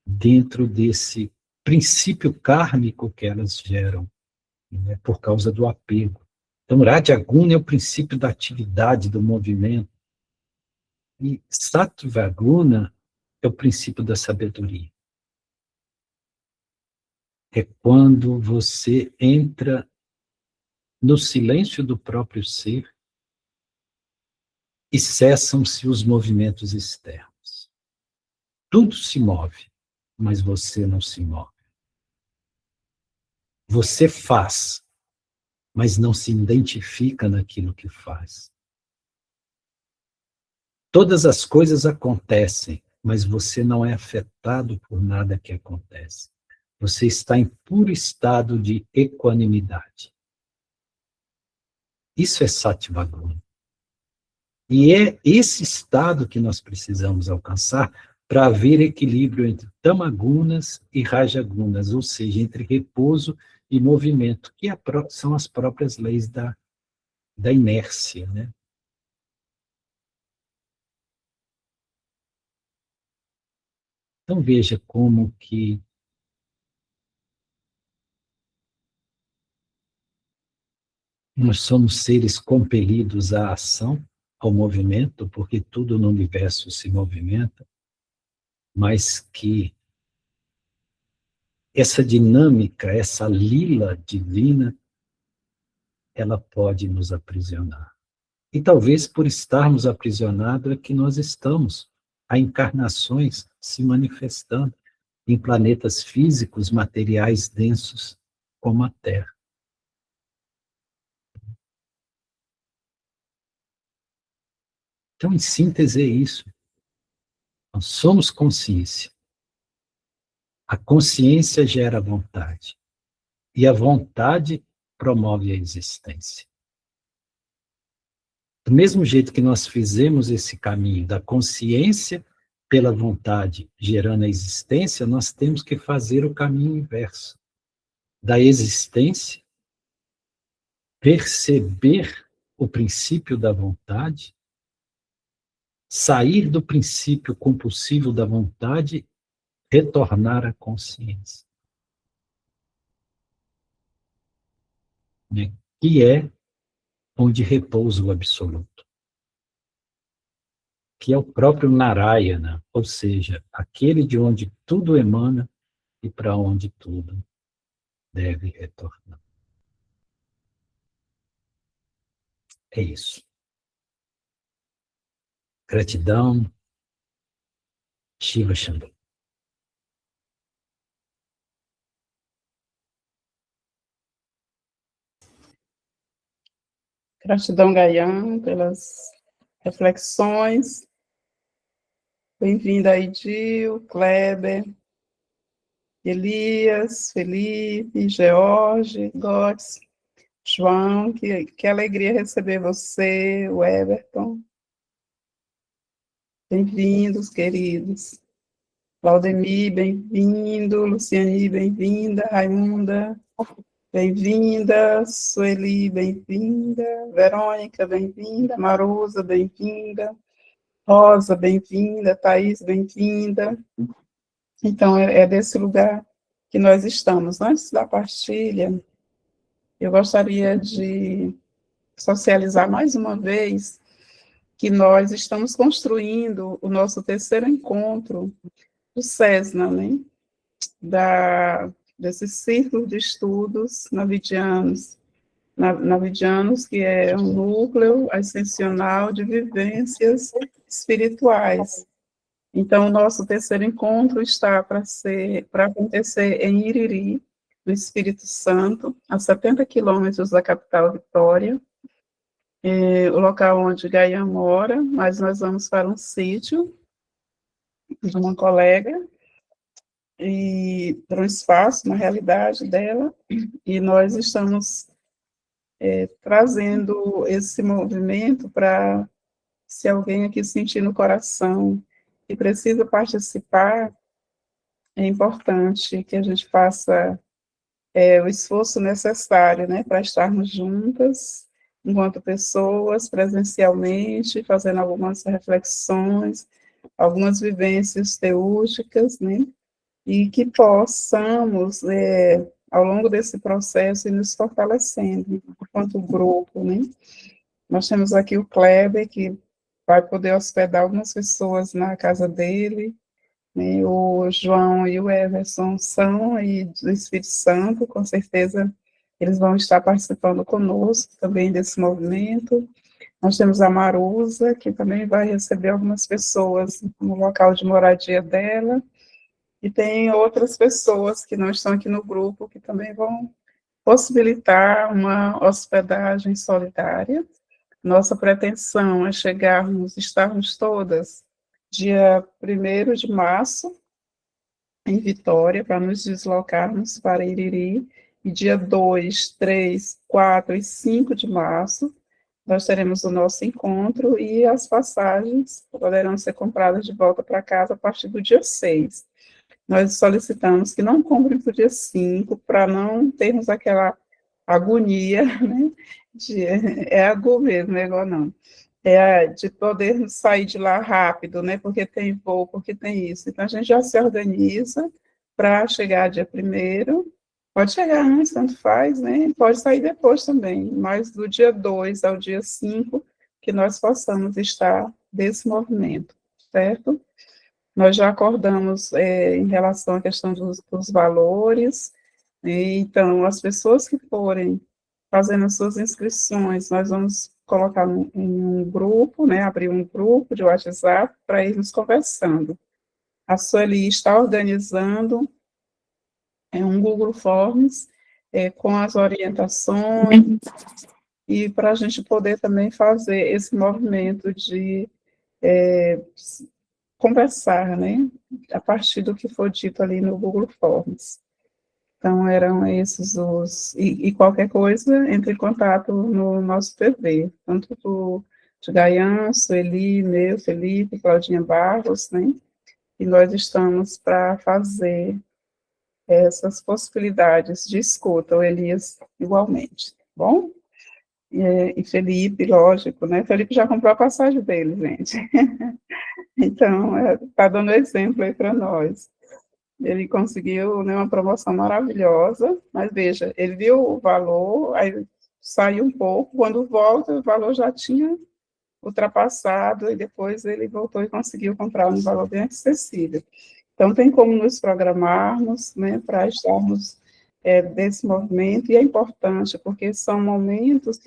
dentro desse princípio kármico que elas geram, né, por causa do apego. Então, Radyaguna é o princípio da atividade, do movimento, e Sattvaguna é o princípio da sabedoria. É quando você entra no silêncio do próprio ser e cessam-se os movimentos externos. Tudo se move, mas você não se move. Você faz, mas não se identifica naquilo que faz. Todas as coisas acontecem, mas você não é afetado por nada que acontece. Você está em puro estado de equanimidade. Isso é Sattvaguna. E é esse estado que nós precisamos alcançar para haver equilíbrio entre tamagunas e rajagunas, ou seja, entre repouso e movimento, que são as próprias leis da inércia, né? Então veja como que nós somos seres compelidos à ação, ao movimento, porque tudo no universo se movimenta, mas que essa dinâmica, essa lila divina, ela pode nos aprisionar. E talvez por estarmos aprisionados é que nós estamos, há encarnações se manifestando em planetas físicos, materiais densos, como a Terra. Então, em síntese, é isso. Nós somos consciência. A consciência gera vontade. E a vontade promove a existência. Do mesmo jeito que nós fizemos esse caminho da consciência pela vontade gerando a existência, nós temos que fazer o caminho inverso. Da existência, perceber o princípio da vontade, sair do princípio compulsivo da vontade, retornar à consciência. Né? Que é onde repousa o absoluto. Que é o próprio Narayana, ou seja, aquele de onde tudo emana e para onde tudo deve retornar. É isso. Gratidão. Shiva Shambhu. Gratidão, Gaian, pelas reflexões. Bem-vinda aí, Dil, Kleber, Elias, Felipe, George, Gottes, João, que alegria receber você, o Everton. Bem-vindos, queridos. Claudemir, bem-vindo. Luciane, bem-vinda. Raimunda, bem-vinda. Sueli, bem-vinda. Verônica, bem-vinda. Marusa, bem-vinda. Rosa, bem-vinda. Thaís, bem-vinda. Então, é desse lugar que nós estamos. Antes da partilha, eu gostaria de socializar mais uma vez que nós estamos construindo o nosso terceiro encontro do SESNA, né? Desse círculo de estudos navidianos. Navidianos, que é um núcleo ascensional de vivências espirituais. Então, o nosso terceiro encontro está para acontecer em Iriri, no Espírito Santo, a 70 quilômetros da capital Vitória, o local onde Gaia mora, mas nós vamos para um sítio de uma colega, e para um espaço, na realidade dela, e nós estamos trazendo esse movimento para, se alguém aqui sentir no coração e precisa participar, é importante que a gente faça o esforço necessário, né, para estarmos juntas, enquanto pessoas, presencialmente, fazendo algumas reflexões, algumas vivências teúrgicas, né, e que possamos, ao longo desse processo, ir nos fortalecendo, enquanto grupo, né. Nós temos aqui o Kleber, que vai poder hospedar algumas pessoas na casa dele, né, o João e o Everson são aí do Espírito Santo, com certeza eles vão estar participando conosco também desse movimento. Nós temos a Marusa, que também vai receber algumas pessoas no local de moradia dela, e tem outras pessoas que não estão aqui no grupo, que também vão possibilitar uma hospedagem solidária. Nossa pretensão é estarmos todas dia 1º de março, em Vitória, para nos deslocarmos para Iriri, e dia 2, 3, 4 e 5 de março, nós teremos o nosso encontro, e as passagens poderão ser compradas de volta para casa a partir do dia 6. Nós solicitamos que não comprem para o dia 5, para não termos aquela agonia, né, agonia mesmo, não é igual não, de poder sair de lá rápido, né, porque tem voo, porque tem isso. Então, a gente já se organiza para chegar dia 1º, pode chegar antes, tanto faz, né, pode sair depois também, mas do dia 2 ao dia 5, que nós possamos estar desse movimento, certo? Nós já acordamos em relação à questão dos valores, então, as pessoas que forem fazendo as suas inscrições, nós vamos colocar em um grupo, né, abrir um grupo de WhatsApp para irmos conversando. A Sueli está organizando um Google Forms com as orientações e para a gente poder também fazer esse movimento de conversar, né, a partir do que for dito ali no Google Forms. Então, eram esses os... E qualquer coisa, entre em contato no nosso PV, tanto de Gaian, Sueli, meu, Felipe, Claudinha Barros, né? E nós estamos para fazer essas possibilidades de escuta, o Elias igualmente, tá bom? E Felipe, lógico, né? Felipe já comprou a passagem dele, gente. Então, está dando exemplo aí para nós. Ele conseguiu, né, uma promoção maravilhosa, mas veja, ele viu o valor, aí saiu um pouco, quando volta, o valor já tinha ultrapassado, e depois ele voltou e conseguiu comprar um valor bem acessível. Então, tem como nos programarmos, né, para estarmos desse movimento, e é importante, porque são momentos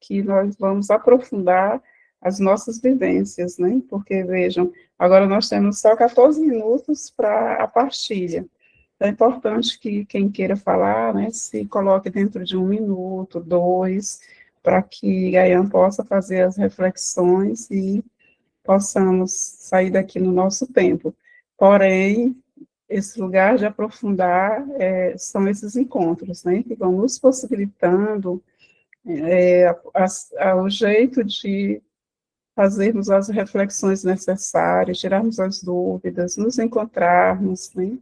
que nós vamos aprofundar as nossas vivências, né, porque, vejam, agora nós temos só 14 minutos para a partilha. Então, é importante que quem queira falar, né, se coloque dentro de 1 minuto, 2, para que Gaian possa fazer as reflexões e possamos sair daqui no nosso tempo. Porém, esse lugar de aprofundar são esses encontros, né, que vão nos possibilitando o jeito de fazermos as reflexões necessárias, tirarmos as dúvidas, nos encontrarmos, né?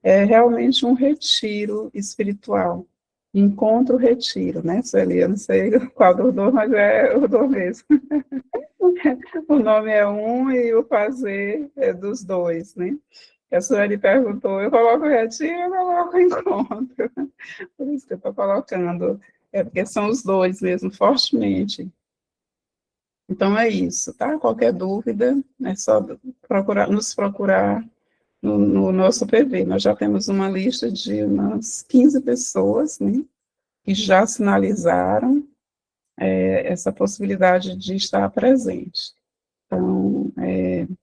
É realmente um retiro espiritual, encontro-retiro, né, Sueli? Eu não sei qual dos dois, mas é o dois mesmo. O nome é um e o fazer é dos dois, né? A Sueli perguntou, eu coloco retiro, eu coloco encontro. Por isso que eu estou colocando, porque são os dois mesmo, fortemente. Então, é isso, tá? Qualquer dúvida, é só nos procurar no nosso PV. Nós já temos uma lista de umas 15 pessoas, né, que já sinalizaram essa possibilidade de estar presente. Então,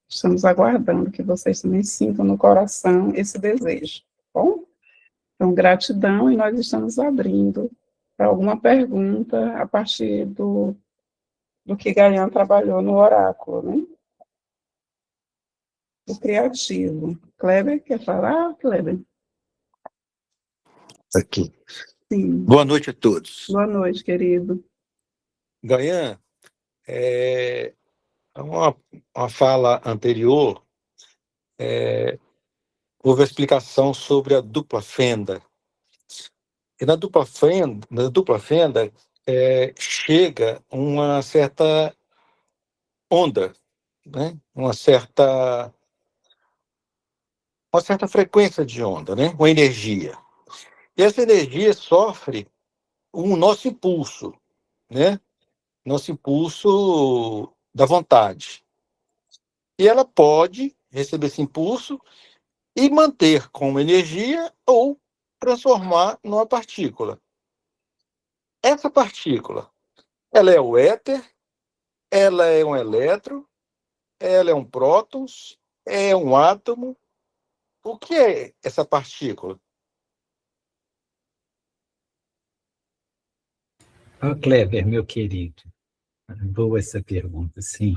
estamos aguardando que vocês também sintam no coração esse desejo, tá bom? Então, gratidão, e nós estamos abrindo para alguma pergunta a partir do que Gaian trabalhou no oráculo, né? O criativo. Kleber, quer falar, Kleber? Aqui. Sim. Boa noite a todos. Boa noite, querido. Gaian, uma fala anterior, houve a explicação sobre a dupla fenda. E na dupla fenda chega uma certa onda, né? Uma certa frequência de onda, né? Uma energia. E essa energia sofre o nosso impulso, né? Nosso impulso da vontade. E ela pode receber esse impulso e manter como energia ou transformar numa partícula. Essa partícula, ela é o éter, ela é um elétron, ela é um prótons, é um átomo. O que é essa partícula? Kleber, meu querido, boa essa pergunta, sim.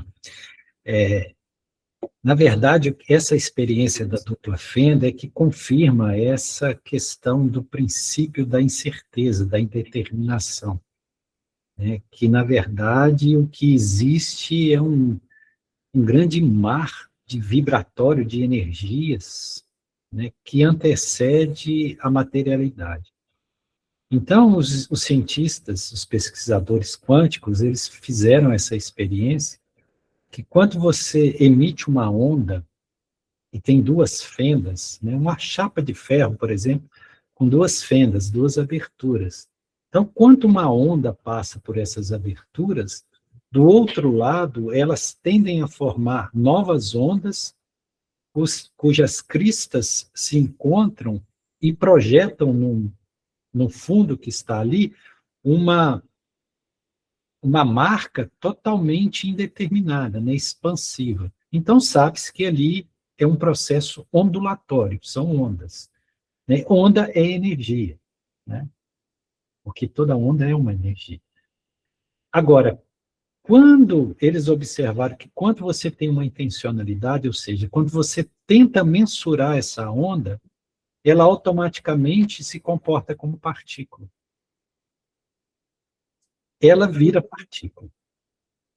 Na verdade, essa experiência da dupla fenda é que confirma essa questão do princípio da incerteza, da indeterminação, né? Que, na verdade, o que existe é um grande mar de vibratório de energias, né, que antecede a materialidade. Então, os cientistas, os pesquisadores quânticos, eles fizeram essa experiência que quando você emite uma onda e tem duas fendas, né, uma chapa de ferro, por exemplo, com duas fendas, duas aberturas. Então, quando uma onda passa por essas aberturas, Do outro lado, elas tendem a formar novas ondas, cujas cristas se encontram e projetam no fundo que está ali uma marca totalmente indeterminada, né, expansiva. Então, sabe-se que ali é um processo ondulatório, são ondas. Né? Onda é energia, né? Porque toda onda é uma energia. Agora, quando eles observaram que quando você tem uma intencionalidade, ou seja, quando você tenta mensurar essa onda, ela automaticamente se comporta como partícula. Ela vira partícula.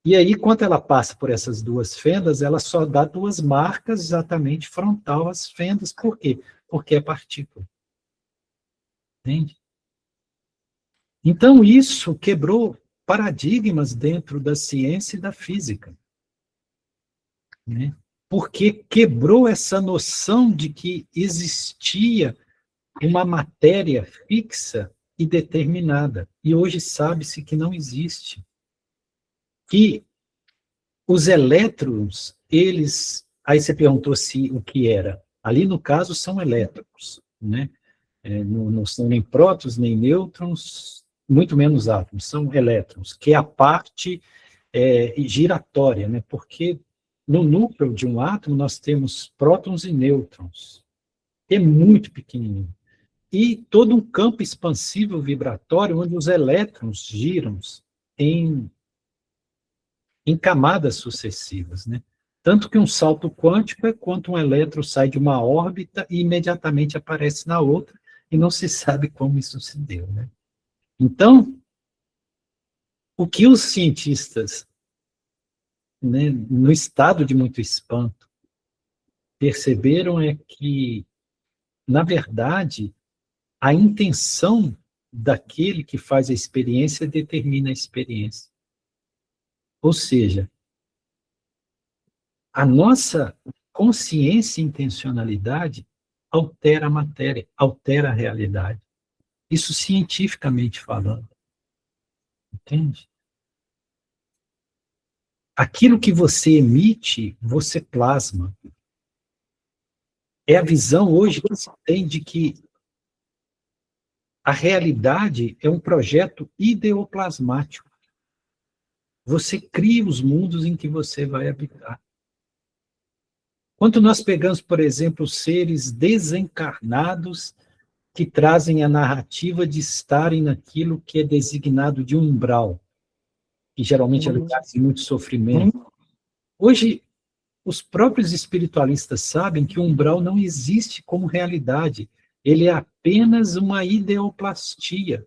E aí, quando ela passa por essas duas fendas, ela só dá duas marcas exatamente frontal às fendas. Por quê? Porque é partícula. Entende? Então, isso quebrou paradigmas dentro da ciência e da física. Né? Porque quebrou essa noção de que existia uma matéria fixa e determinada. E hoje sabe-se que não existe. Que os elétrons, eles... Aí você perguntou se o que era. Ali, no caso, são elétrons. Né? Não são nem prótons, nem nêutrons, muito menos átomos, são elétrons, que é a parte giratória, né? Porque no núcleo de um átomo nós temos prótons e nêutrons, que é muito pequenininho. E todo um campo expansivo vibratório onde os elétrons giram em camadas sucessivas, né? Tanto que um salto quântico é quando um elétron sai de uma órbita e imediatamente aparece na outra, e não se sabe como isso se deu, né? Então, o que os cientistas, né, no estado de muito espanto, perceberam é que, na verdade, a intenção daquele que faz a experiência determina a experiência. Ou seja, a nossa consciência e intencionalidade altera a matéria, altera a realidade. Isso cientificamente falando. Entende? Aquilo que você emite, você plasma. É a visão hoje que se tem de que a realidade é um projeto ideoplasmático. Você cria os mundos em que você vai habitar. Quando nós pegamos, por exemplo, seres desencarnados que trazem a narrativa de estarem naquilo que é designado de umbral, que geralmente é lugar de muito sofrimento. Hoje, os próprios espiritualistas sabem que o umbral não existe como realidade. Ele é apenas uma ideoplastia,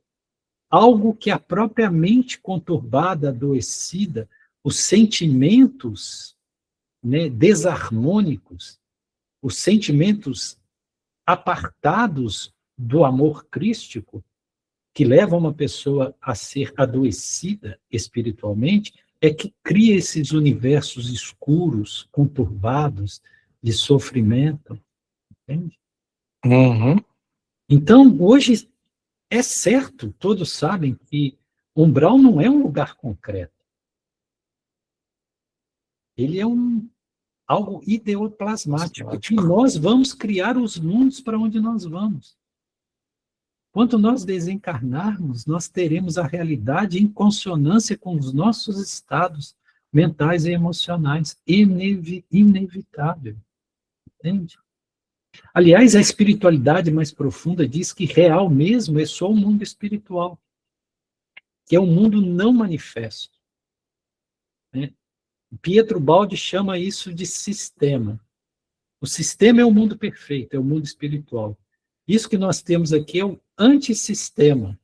algo que a própria mente conturbada, adoecida, os sentimentos, né, desarmônicos, os sentimentos apartados do amor crístico, que levam uma pessoa a ser adoecida espiritualmente, é que cria esses universos escuros, conturbados, de sofrimento. Entende? Uhum. Então, hoje, é certo, todos sabem que umbral não é um lugar concreto. Ele é algo ideoplasmático. E nós vamos criar os mundos para onde nós vamos. Quando nós desencarnarmos, nós teremos a realidade em consonância com os nossos estados mentais e emocionais. Inevitável. Entende? Aliás, a espiritualidade mais profunda diz que real mesmo é só o mundo espiritual, que é um mundo não manifesto. Né? Pietro Baldi chama isso de sistema. O sistema é o mundo perfeito, é o mundo espiritual. Isso que nós temos aqui é o antissistema.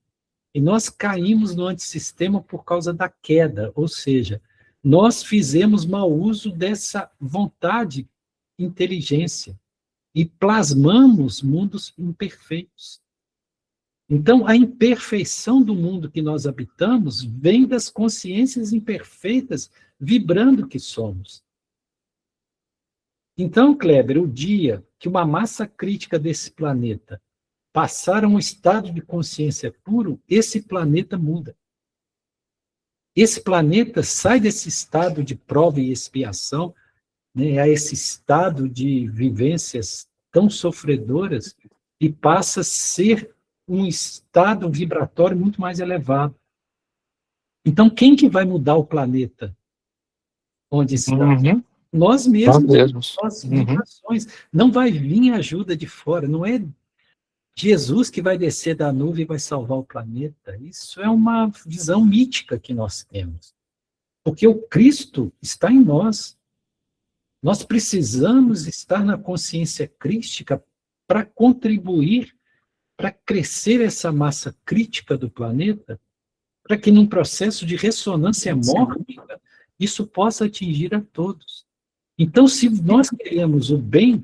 E nós caímos no antissistema por causa da queda, ou seja, nós fizemos mau uso dessa vontade, inteligência, e plasmamos mundos imperfeitos. Então, a imperfeição do mundo que nós habitamos vem das consciências imperfeitas vibrando que somos. Então, Kleber, o dia que uma massa crítica desse planeta passar a um estado de consciência puro, esse planeta muda. esse planeta sai desse estado de prova e expiação, né, a esse estado de vivências tão sofredoras e passa a ser um estado vibratório muito mais elevado. Então, quem que vai mudar o planeta onde está? Uhum. Nós mesmos, mesmos. nossas vibrações. Não vai vir ajuda de fora, não é Jesus que vai descer da nuvem e vai salvar o planeta. Isso é uma visão mítica que nós temos. Porque o Cristo está em nós. Nós precisamos estar na consciência crística para contribuir, para crescer essa massa crítica do planeta, para que num processo de ressonância mórbica, isso possa atingir a todos. Então, se nós queremos o bem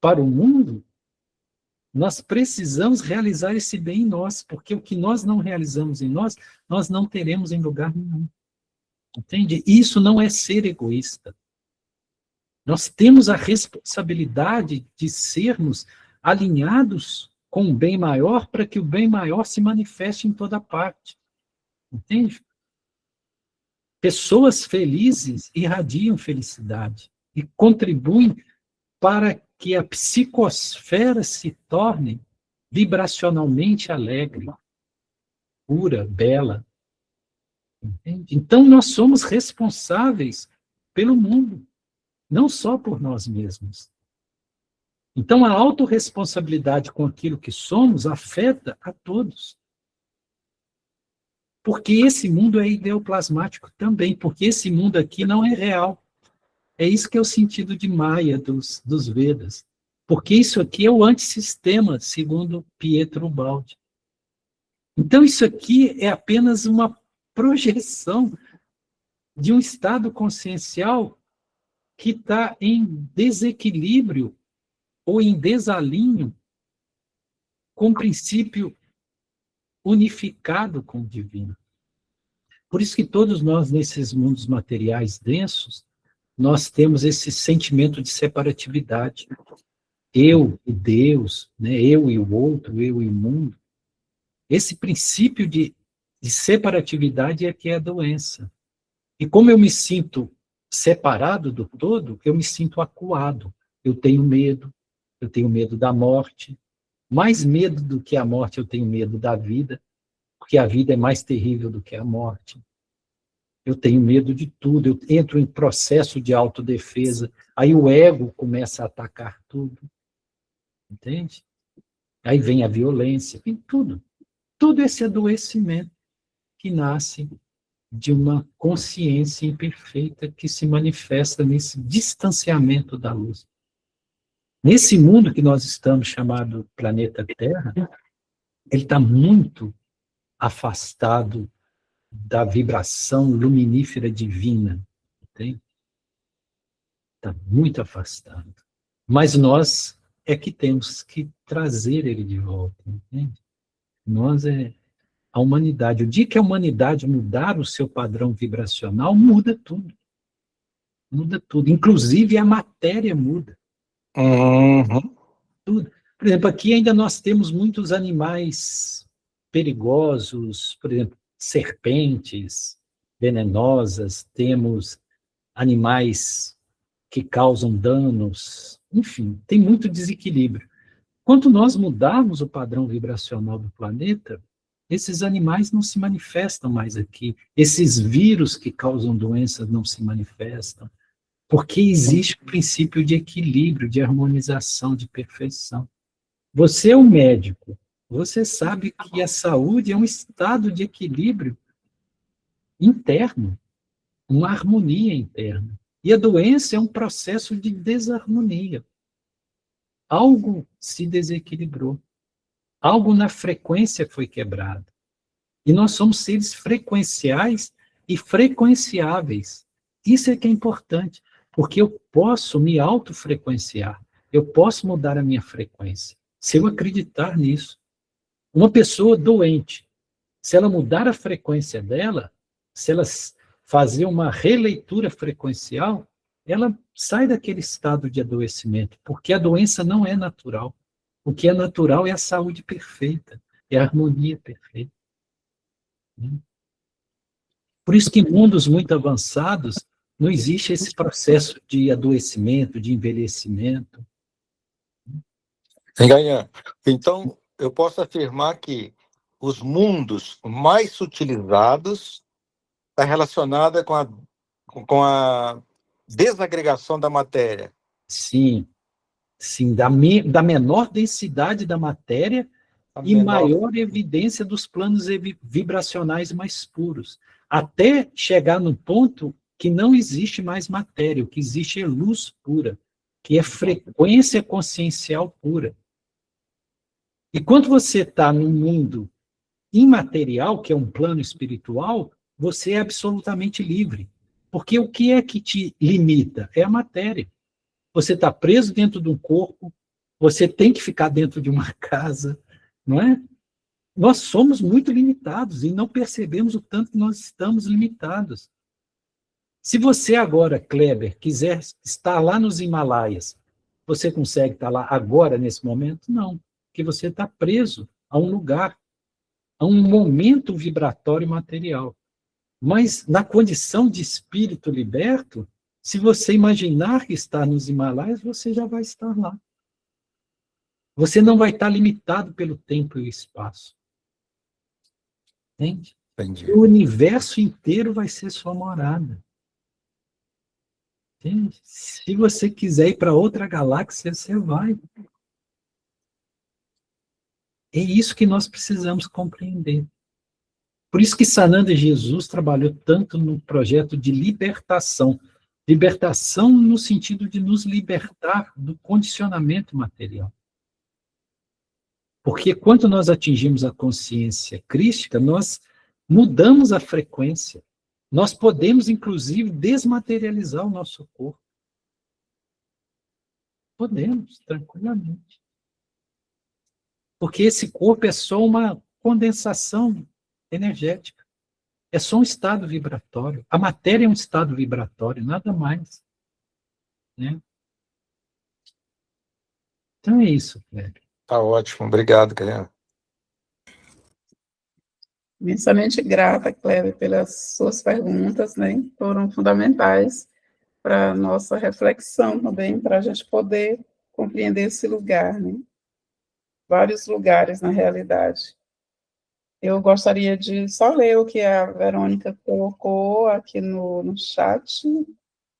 para o mundo, nós precisamos realizar esse bem em nós, porque o que nós não realizamos em nós, nós não teremos em lugar nenhum. Entende? Isso não é ser egoísta. Nós temos a responsabilidade de sermos alinhados com o bem maior para que o bem maior se manifeste em toda parte. Entende? Pessoas felizes irradiam felicidade e contribuem para que a psicosfera se torne vibracionalmente alegre, pura, bela. Entende? Então, nós somos responsáveis pelo mundo, não só por nós mesmos. Então, a autorresponsabilidade com aquilo que somos afeta a todos. Porque esse mundo é ideoplasmático também, porque esse mundo aqui não é real. É isso que é o sentido de Maia dos Vedas. Porque isso aqui é o antissistema, segundo Pietro Baldi. Então, isso aqui é apenas uma projeção de um estado consciencial que está em desequilíbrio ou em desalinho com o princípio unificado com o divino. Por isso que todos nós, nesses mundos materiais densos, nós temos esse sentimento de separatividade. Eu e Deus, né? Eu e o outro, eu e o mundo. Esse princípio de separatividade é que é a doença. E como eu me sinto separado do todo, eu me sinto acuado. Eu tenho medo da morte. Mais medo do que a morte, eu tenho medo da vida, porque a vida é mais terrível do que a morte. Eu tenho medo de tudo, eu entro em processo de autodefesa, aí o ego começa a atacar tudo. Entende? Aí vem a violência, vem tudo. Todo esse adoecimento que nasce de uma consciência imperfeita que se manifesta nesse distanciamento da luz. Nesse mundo que nós estamos chamado planeta Terra, ele está muito afastado da vibração luminífera divina. Entende? Está muito afastado. Mas nós é que temos que trazer ele de volta. Entende? Nós é a humanidade. O dia que a humanidade mudar o seu padrão vibracional, muda tudo. Muda tudo. Inclusive a matéria muda. Uhum. Tudo. Por exemplo, aqui ainda nós temos muitos animais perigosos, por exemplo, serpentes venenosas, temos animais que causam danos, enfim, tem muito desequilíbrio. Quando nós mudarmos o padrão vibracional do planeta, esses animais não se manifestam mais aqui, esses vírus que causam doenças não se manifestam, porque existe o princípio de equilíbrio, de harmonização, de perfeição. Você é um médico, você sabe que a saúde é um estado de equilíbrio interno, uma harmonia interna. E a doença é um processo de desarmonia. Algo se desequilibrou. Algo na frequência foi quebrado. E nós somos seres frequenciais e frequenciáveis. Isso é que é importante, porque eu posso me autofrequenciar, eu posso mudar a minha frequência, se eu acreditar nisso. Uma pessoa doente, se ela mudar a frequência dela, se ela fazer uma releitura frequencial, ela sai daquele estado de adoecimento, porque a doença não é natural. O que é natural é a saúde perfeita, é a harmonia perfeita. Por isso que em mundos muito avançados não existe esse processo de adoecimento, de envelhecimento. Ganha. Então, eu posso afirmar que os mundos mais sutilizados está relacionada com a desagregação da matéria. Sim, sim, da menor densidade da matéria e maior evidência dos planos vibracionais mais puros, até chegar no ponto que não existe mais matéria, o que existe é luz pura, que é frequência consciencial pura. E quando você está num mundo imaterial, que é um plano espiritual, você é absolutamente livre. Porque o que é que te limita? É a matéria. Você está preso dentro de um corpo, você tem que ficar dentro de uma casa, não é? Nós somos muito limitados e não percebemos o tanto que nós estamos limitados. Se você agora, Kleber, quiser estar lá nos Himalaias, você consegue estar lá agora, nesse momento? Não, porque você está preso a um lugar, a um momento vibratório material. Mas na condição de espírito liberto, se você imaginar que está nos Himalaias, você já vai estar lá. Você não vai estar limitado pelo tempo e o espaço. Entende? Entendi. O universo inteiro vai ser sua morada. Entende? Se você quiser ir para outra galáxia, você vai. É isso que nós precisamos compreender. Por isso que Sananda Jesus trabalhou tanto no projeto de libertação. Libertação no sentido de nos libertar do condicionamento material. Porque quando nós atingimos a consciência crística, nós mudamos a frequência. Nós podemos, inclusive, desmaterializar o nosso corpo. Podemos, tranquilamente. Porque esse corpo é só uma condensação energética. É só um estado vibratório. A matéria é um estado vibratório, nada mais. Né? Então é isso, Kleber. Tá ótimo, obrigado, Guilherme. Imensamente grata, Kleber, pelas suas perguntas, né? Foram fundamentais para a nossa reflexão também, para a gente poder compreender esse lugar, né? Vários lugares, na realidade. Eu gostaria de só ler o que a Verônica colocou aqui no chat,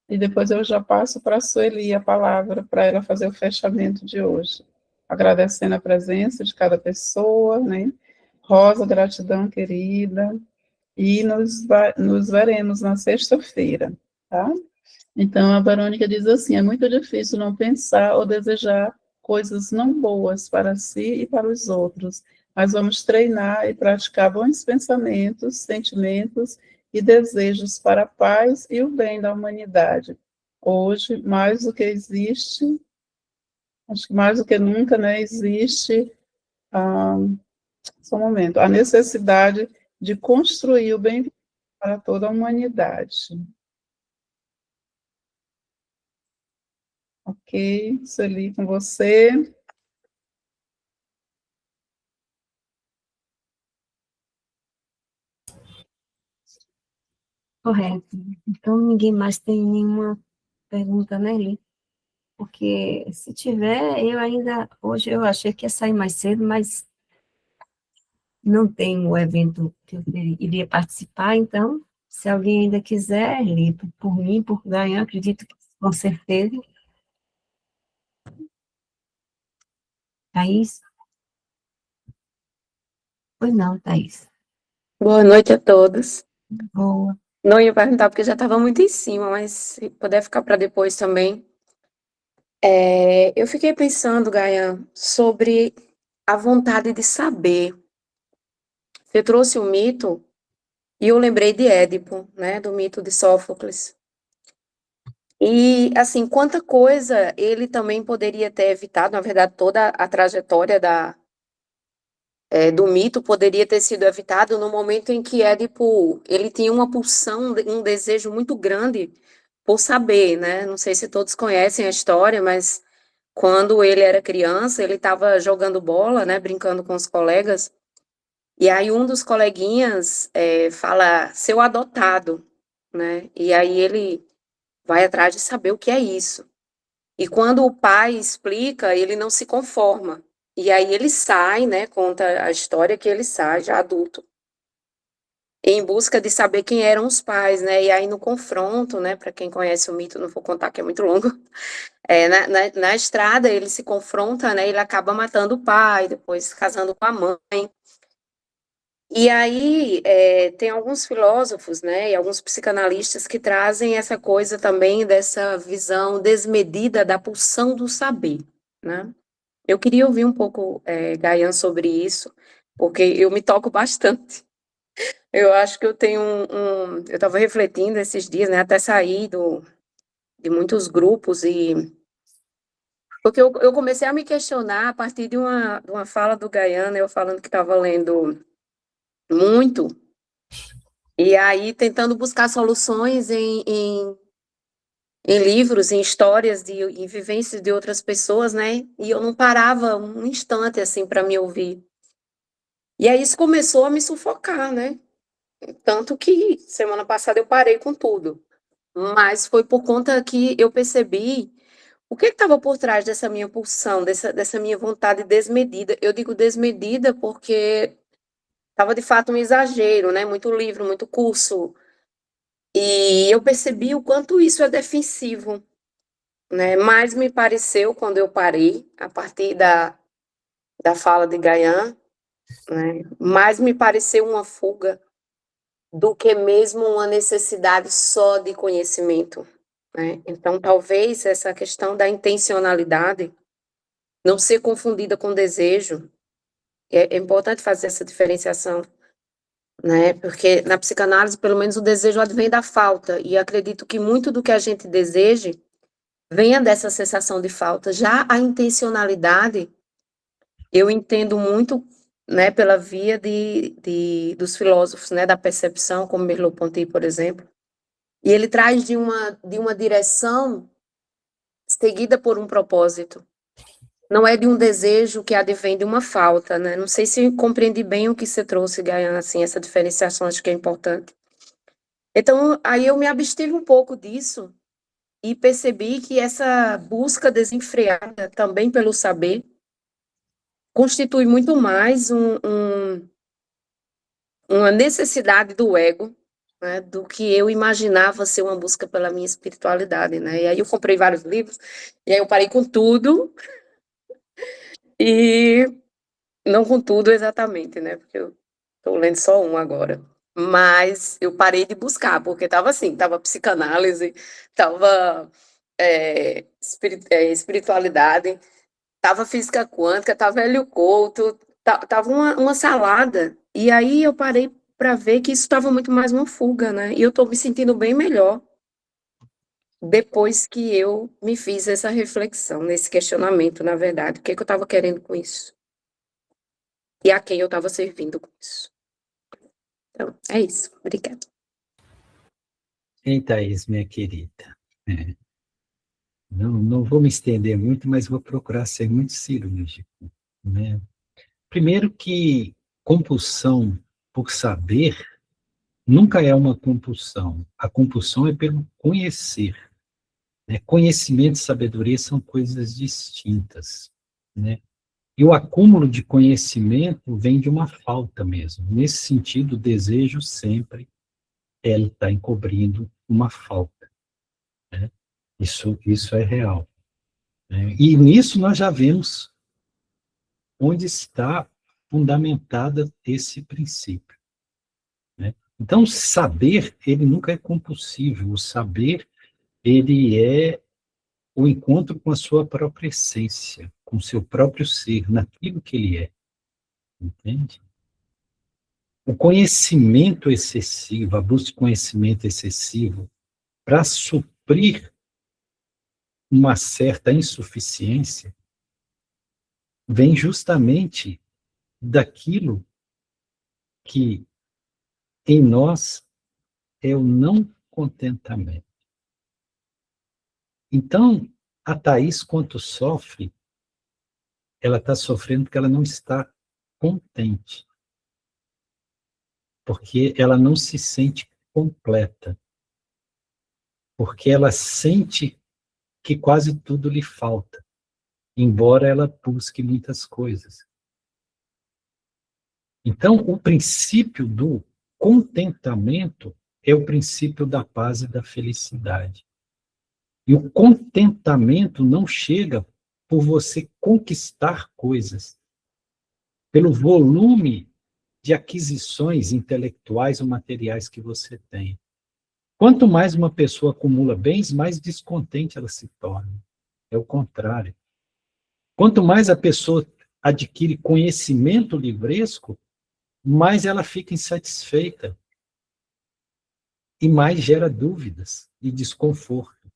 e depois eu já passo para a Sueli a palavra, para ela fazer o fechamento de hoje. Agradecendo a presença de cada pessoa, né? Rosa, gratidão, querida, e nos veremos na sexta-feira, tá? Então, a Verônica diz assim, é muito difícil não pensar ou desejar coisas não boas para si e para os outros, mas vamos treinar e praticar bons pensamentos, sentimentos e desejos para a paz e o bem da humanidade. Hoje, mais do que existe, acho que mais do que nunca, né, existe, só um momento, a necessidade de construir o bem para toda a humanidade. Ok, Sueli, com você. Correto. Então, ninguém mais tem nenhuma pergunta, né, Li? Porque se tiver, eu ainda, hoje eu achei que ia sair mais cedo, mas não tem o evento que eu iria participar, então, se alguém ainda quiser, Li, por mim, por ganhar, acredito que com certeza. Thaís? Pois não, Thaís. Boa noite a todos. Boa. Não ia perguntar porque já estava muito em cima, mas se puder ficar para depois também. Eu fiquei pensando, Gaia, sobre a vontade de saber. Você trouxe o mito e eu lembrei de Édipo, né, do mito de Sófocles. E, assim, quanta coisa ele também poderia ter evitado, na verdade, toda a trajetória do mito poderia ter sido evitado no momento em que Édipo, ele tinha uma pulsão, um desejo muito grande por saber, né? Não sei se todos conhecem a história, mas quando ele era criança, ele estava jogando bola, né, brincando com os colegas, E aí um dos coleguinhas fala, seu adotado, né? E aí ele vai atrás de saber o que é isso. E quando o pai explica, ele não se conforma. E aí ele sai, né? Conta a história que ele sai, já adulto, em busca de saber quem eram os pais, né? E aí no confronto, né? Para quem conhece o mito, não vou contar que é muito longo. Na estrada ele se confronta, né? Ele acaba matando o pai, depois casando com a mãe. E aí tem alguns filósofos, né? E alguns psicanalistas que trazem essa coisa também dessa visão desmedida da pulsão do saber, né? Eu queria ouvir um pouco, Gaian, sobre isso, porque eu me toco bastante. Eu acho que eu tenho eu estava refletindo esses dias, né, até sair de muitos grupos, porque eu comecei a me questionar a partir de uma fala do Gaian, né, eu falando que estava lendo muito, e aí tentando buscar soluções em livros, em histórias, em vivências de outras pessoas, né, e eu não parava um instante, assim, para me ouvir. E aí isso começou a me sufocar, né, tanto que semana passada eu parei com tudo. Mas foi por conta que eu percebi o que estava por trás dessa minha pulsão, dessa minha vontade desmedida. Eu digo desmedida porque estava de fato um exagero, né? Muito livro, muito curso. E eu percebi o quanto isso é defensivo, né? Mas me pareceu, quando eu parei, a partir da fala de Gaian, né? Mais me pareceu uma fuga do que mesmo uma necessidade só de conhecimento, né? Então, talvez essa questão da intencionalidade não ser confundida com desejo, é importante fazer essa diferenciação, né? Porque na psicanálise, pelo menos, o desejo advém da falta, e acredito que muito do que a gente deseje venha dessa sensação de falta. Já a intencionalidade, eu entendo muito, né, pela via dos filósofos, né, da percepção, como Merleau-Ponty, por exemplo, e ele traz de uma direção seguida por um propósito. Não é de um desejo que advém de uma falta, né? Não sei se compreendi bem o que você trouxe, Gaiana, assim, essa diferenciação acho que é importante. Então, aí eu me abstive um pouco disso e percebi que essa busca desenfreada também pelo saber constitui muito mais uma necessidade do ego, né, do que eu imaginava ser uma busca pela minha espiritualidade, né? E aí eu comprei vários livros, e aí eu parei com tudo, e não com tudo exatamente, né? Porque eu estou lendo só um agora. Mas eu parei de buscar, porque estava assim, estava psicanálise, estava espiritualidade, estava física quântica, estava Hélio Couto, estava uma salada. E aí eu parei para ver que isso estava muito mais uma fuga, né? E eu estou me sentindo bem melhor depois que eu me fiz essa reflexão, nesse questionamento, na verdade. O que eu estava querendo com isso? E a quem eu estava servindo com isso. Então, é isso. Obrigada. Hein, Thaís, minha querida? Não vou me estender muito, mas vou procurar ser muito cirúrgico, né? Primeiro que compulsão por saber nunca é uma compulsão. A compulsão é pelo conhecer, né? Conhecimento e sabedoria são coisas distintas, né? E o acúmulo de conhecimento vem de uma falta mesmo. Nesse sentido, o desejo sempre está encobrindo uma falta, né? Isso é real, né? E nisso nós já vemos onde está fundamentada esse princípio, né? Então, saber, ele nunca é compulsivo. O saber, ele é o encontro com a sua própria essência, com o seu próprio ser, naquilo que ele é, entende? O conhecimento excessivo, a busca de conhecimento excessivo, para suprir uma certa insuficiência, vem justamente daquilo que em nós é o não contentamento. Então, a Thaís, quanto sofre, ela está sofrendo porque ela não está contente. porque ela não se sente completa, porque ela sente que quase tudo lhe falta, embora ela busque muitas coisas. Então, o princípio do contentamento é o princípio da paz e da felicidade. E o contentamento não chega por você conquistar coisas, pelo volume de aquisições intelectuais ou materiais que você tem. Quanto mais uma pessoa acumula bens, mais descontente ela se torna. É o contrário. Quanto mais a pessoa adquire conhecimento livresco, mais ela fica insatisfeita e mais gera dúvidas e desconforto.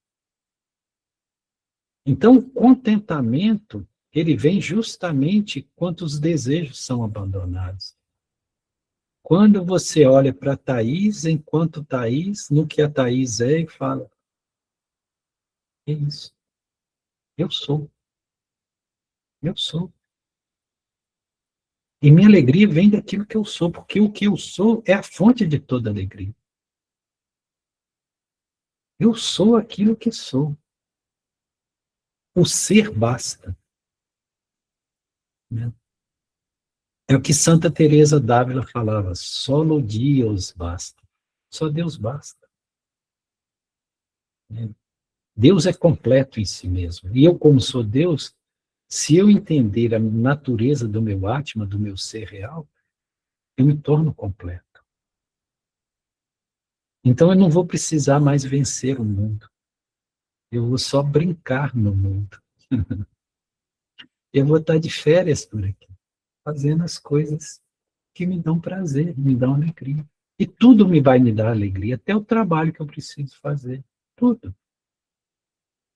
Então, o contentamento, ele vem justamente quando os desejos são abandonados. Quando você olha para a Thaís, enquanto Thaís, no que a Thaís é, e fala, é isso, eu sou. Eu sou. E minha alegria vem daquilo que eu sou, porque o que eu sou é a fonte de toda alegria. Eu sou aquilo que sou. O ser basta. Né? É o que Santa Teresa d'Ávila falava, solo Dios basta. Só Deus basta. Né? Deus é completo em si mesmo. E eu, como sou Deus, se eu entender a natureza do meu Atma, do meu ser real, eu me torno completo. Então eu não vou precisar mais vencer o mundo. Eu vou só brincar no mundo. Eu vou estar de férias por aqui, fazendo as coisas que me dão prazer, me dão alegria. E tudo me vai me dar alegria, até o trabalho que eu preciso fazer. Tudo.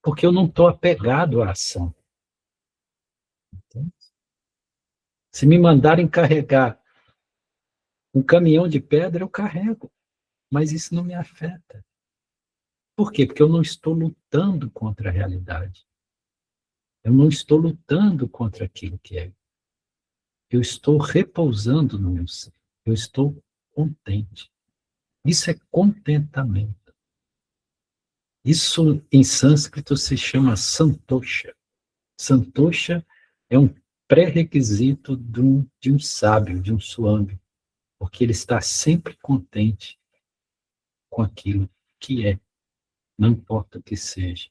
Porque eu não estou apegado à ação. Entende? Se me mandarem carregar um caminhão de pedra, eu carrego. Mas isso não me afeta. Por quê? Porque eu não estou lutando contra a realidade. Eu não estou lutando contra aquilo que é. Eu estou repousando no meu ser. Eu estou contente. Isso é contentamento. Isso em sânscrito se chama santosha. Santosha é um pré-requisito de um sábio, de um suami, porque ele está sempre contente com aquilo que é, não importa o que seja.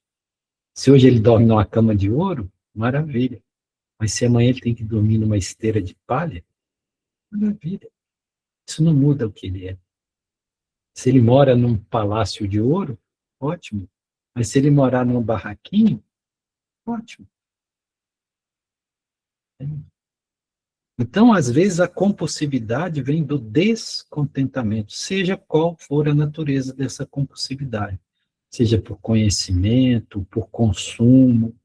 Se hoje ele dorme numa cama de ouro, maravilha. Mas se amanhã ele tem que dormir numa esteira de palha, maravilha. Isso não muda o que ele é. Se ele mora num palácio de ouro, ótimo. Mas se ele morar num barraquinho, ótimo. Então, às vezes, a compulsividade vem do descontentamento, seja qual for a natureza dessa compulsividade. Seja por conhecimento, por consumo,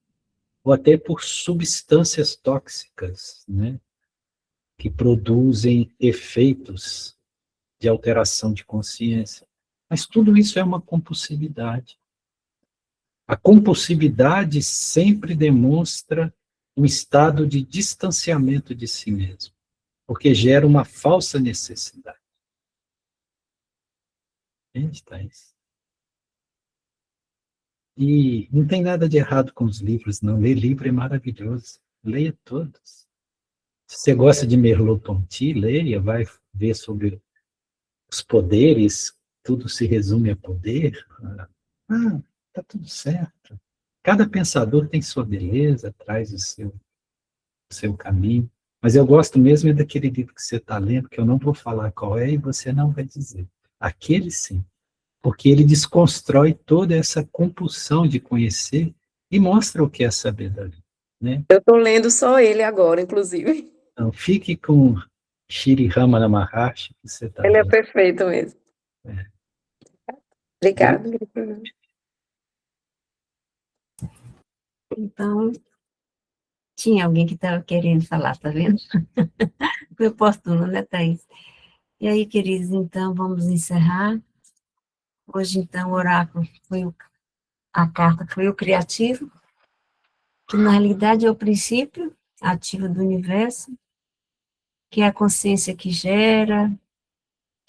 ou até por substâncias tóxicas, né? Que produzem efeitos de alteração de consciência. Mas tudo isso é uma compulsividade. A compulsividade sempre demonstra um estado de distanciamento de si mesmo, porque gera uma falsa necessidade. Entende, Thaís? E não tem nada de errado com os livros, não. Ler livro é maravilhoso. Leia todos. Se você gosta de Merleau-Ponty, leia, vai ver sobre os poderes, tudo se resume a poder. Está tudo certo. Cada pensador tem sua beleza, traz o seu caminho. Mas eu gosto mesmo daquele livro que você está lendo, que eu não vou falar qual é e você não vai dizer. Aquele sim. Porque ele desconstrói toda essa compulsão de conhecer e mostra o que é sabedoria. Né? Eu estou lendo só ele agora, inclusive. Então, fique com Shri Ramana Maharshi, que você está Ele vendo. é perfeito mesmo. É. Obrigada. Então, tinha alguém que estava querendo falar, tá vendo? Foi oportuno, né, Thaís? E aí, queridos, então, vamos encerrar. Hoje, então, o oráculo a carta foi o criativo, que na realidade é o princípio ativo do universo, que é a consciência que gera,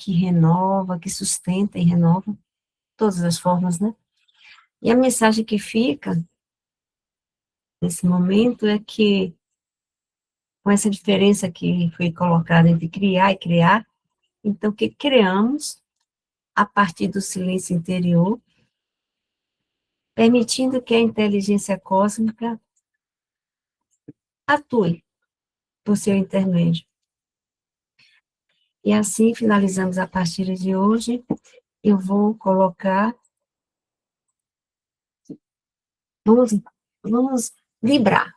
que renova, que sustenta e renova, todas as formas, né? E a mensagem que fica nesse momento é que, com essa diferença que foi colocada entre criar e criar, então, que criamos a partir do silêncio interior, permitindo que a inteligência cósmica atue por seu intermédio. E assim finalizamos a partilha de hoje. Eu vou colocar, vamos vibrar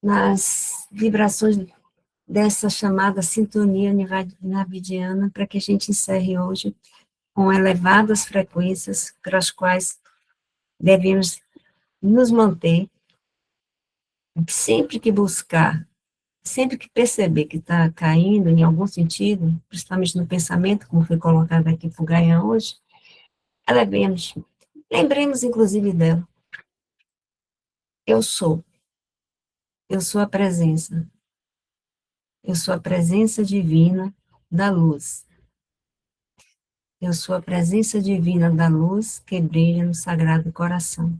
nas vibrações dessa chamada sintonia navidiana, para que a gente encerre hoje com elevadas frequências pelas quais devemos nos manter, sempre que buscar, sempre que perceber que está caindo em algum sentido, principalmente no pensamento, como foi colocado aqui por Gaia hoje, lembremos inclusive dela. Eu sou a presença. Eu sou a presença divina da luz. Eu sou a presença divina da luz que brilha no Sagrado Coração.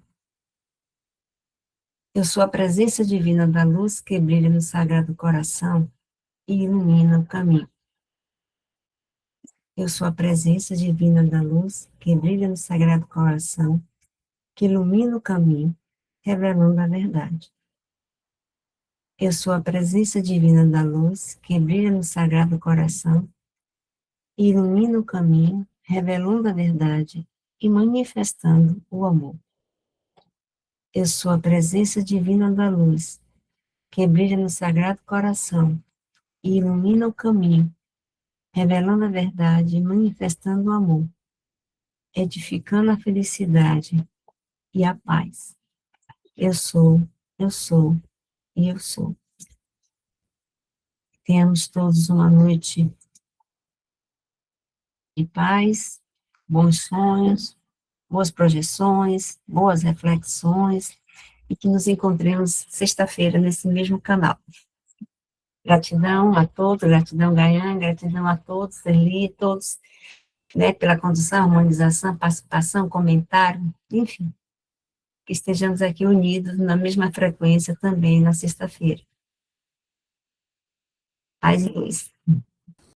Eu sou a presença divina da luz que brilha no Sagrado Coração e ilumina o caminho. Eu sou a presença divina da luz que brilha no Sagrado Coração, que ilumina o caminho, revelando a verdade. Eu sou a presença divina da luz que brilha no Sagrado Coração e ilumina o caminho, revelando a verdade e manifestando o amor. Eu sou a presença divina da luz que brilha no Sagrado Coração e ilumina o caminho, revelando a verdade e manifestando o amor, edificando a felicidade e a paz. Eu sou e eu sou. Tenhamos todos uma noite de paz, bons sonhos, boas projeções, boas reflexões, e que nos encontremos sexta-feira nesse mesmo canal. Gratidão a todos, gratidão Gaian, gratidão a todos, Eli, todos, né, pela condução, harmonização, participação, comentário, enfim, que estejamos aqui unidos na mesma frequência também na sexta-feira. Paz e luz.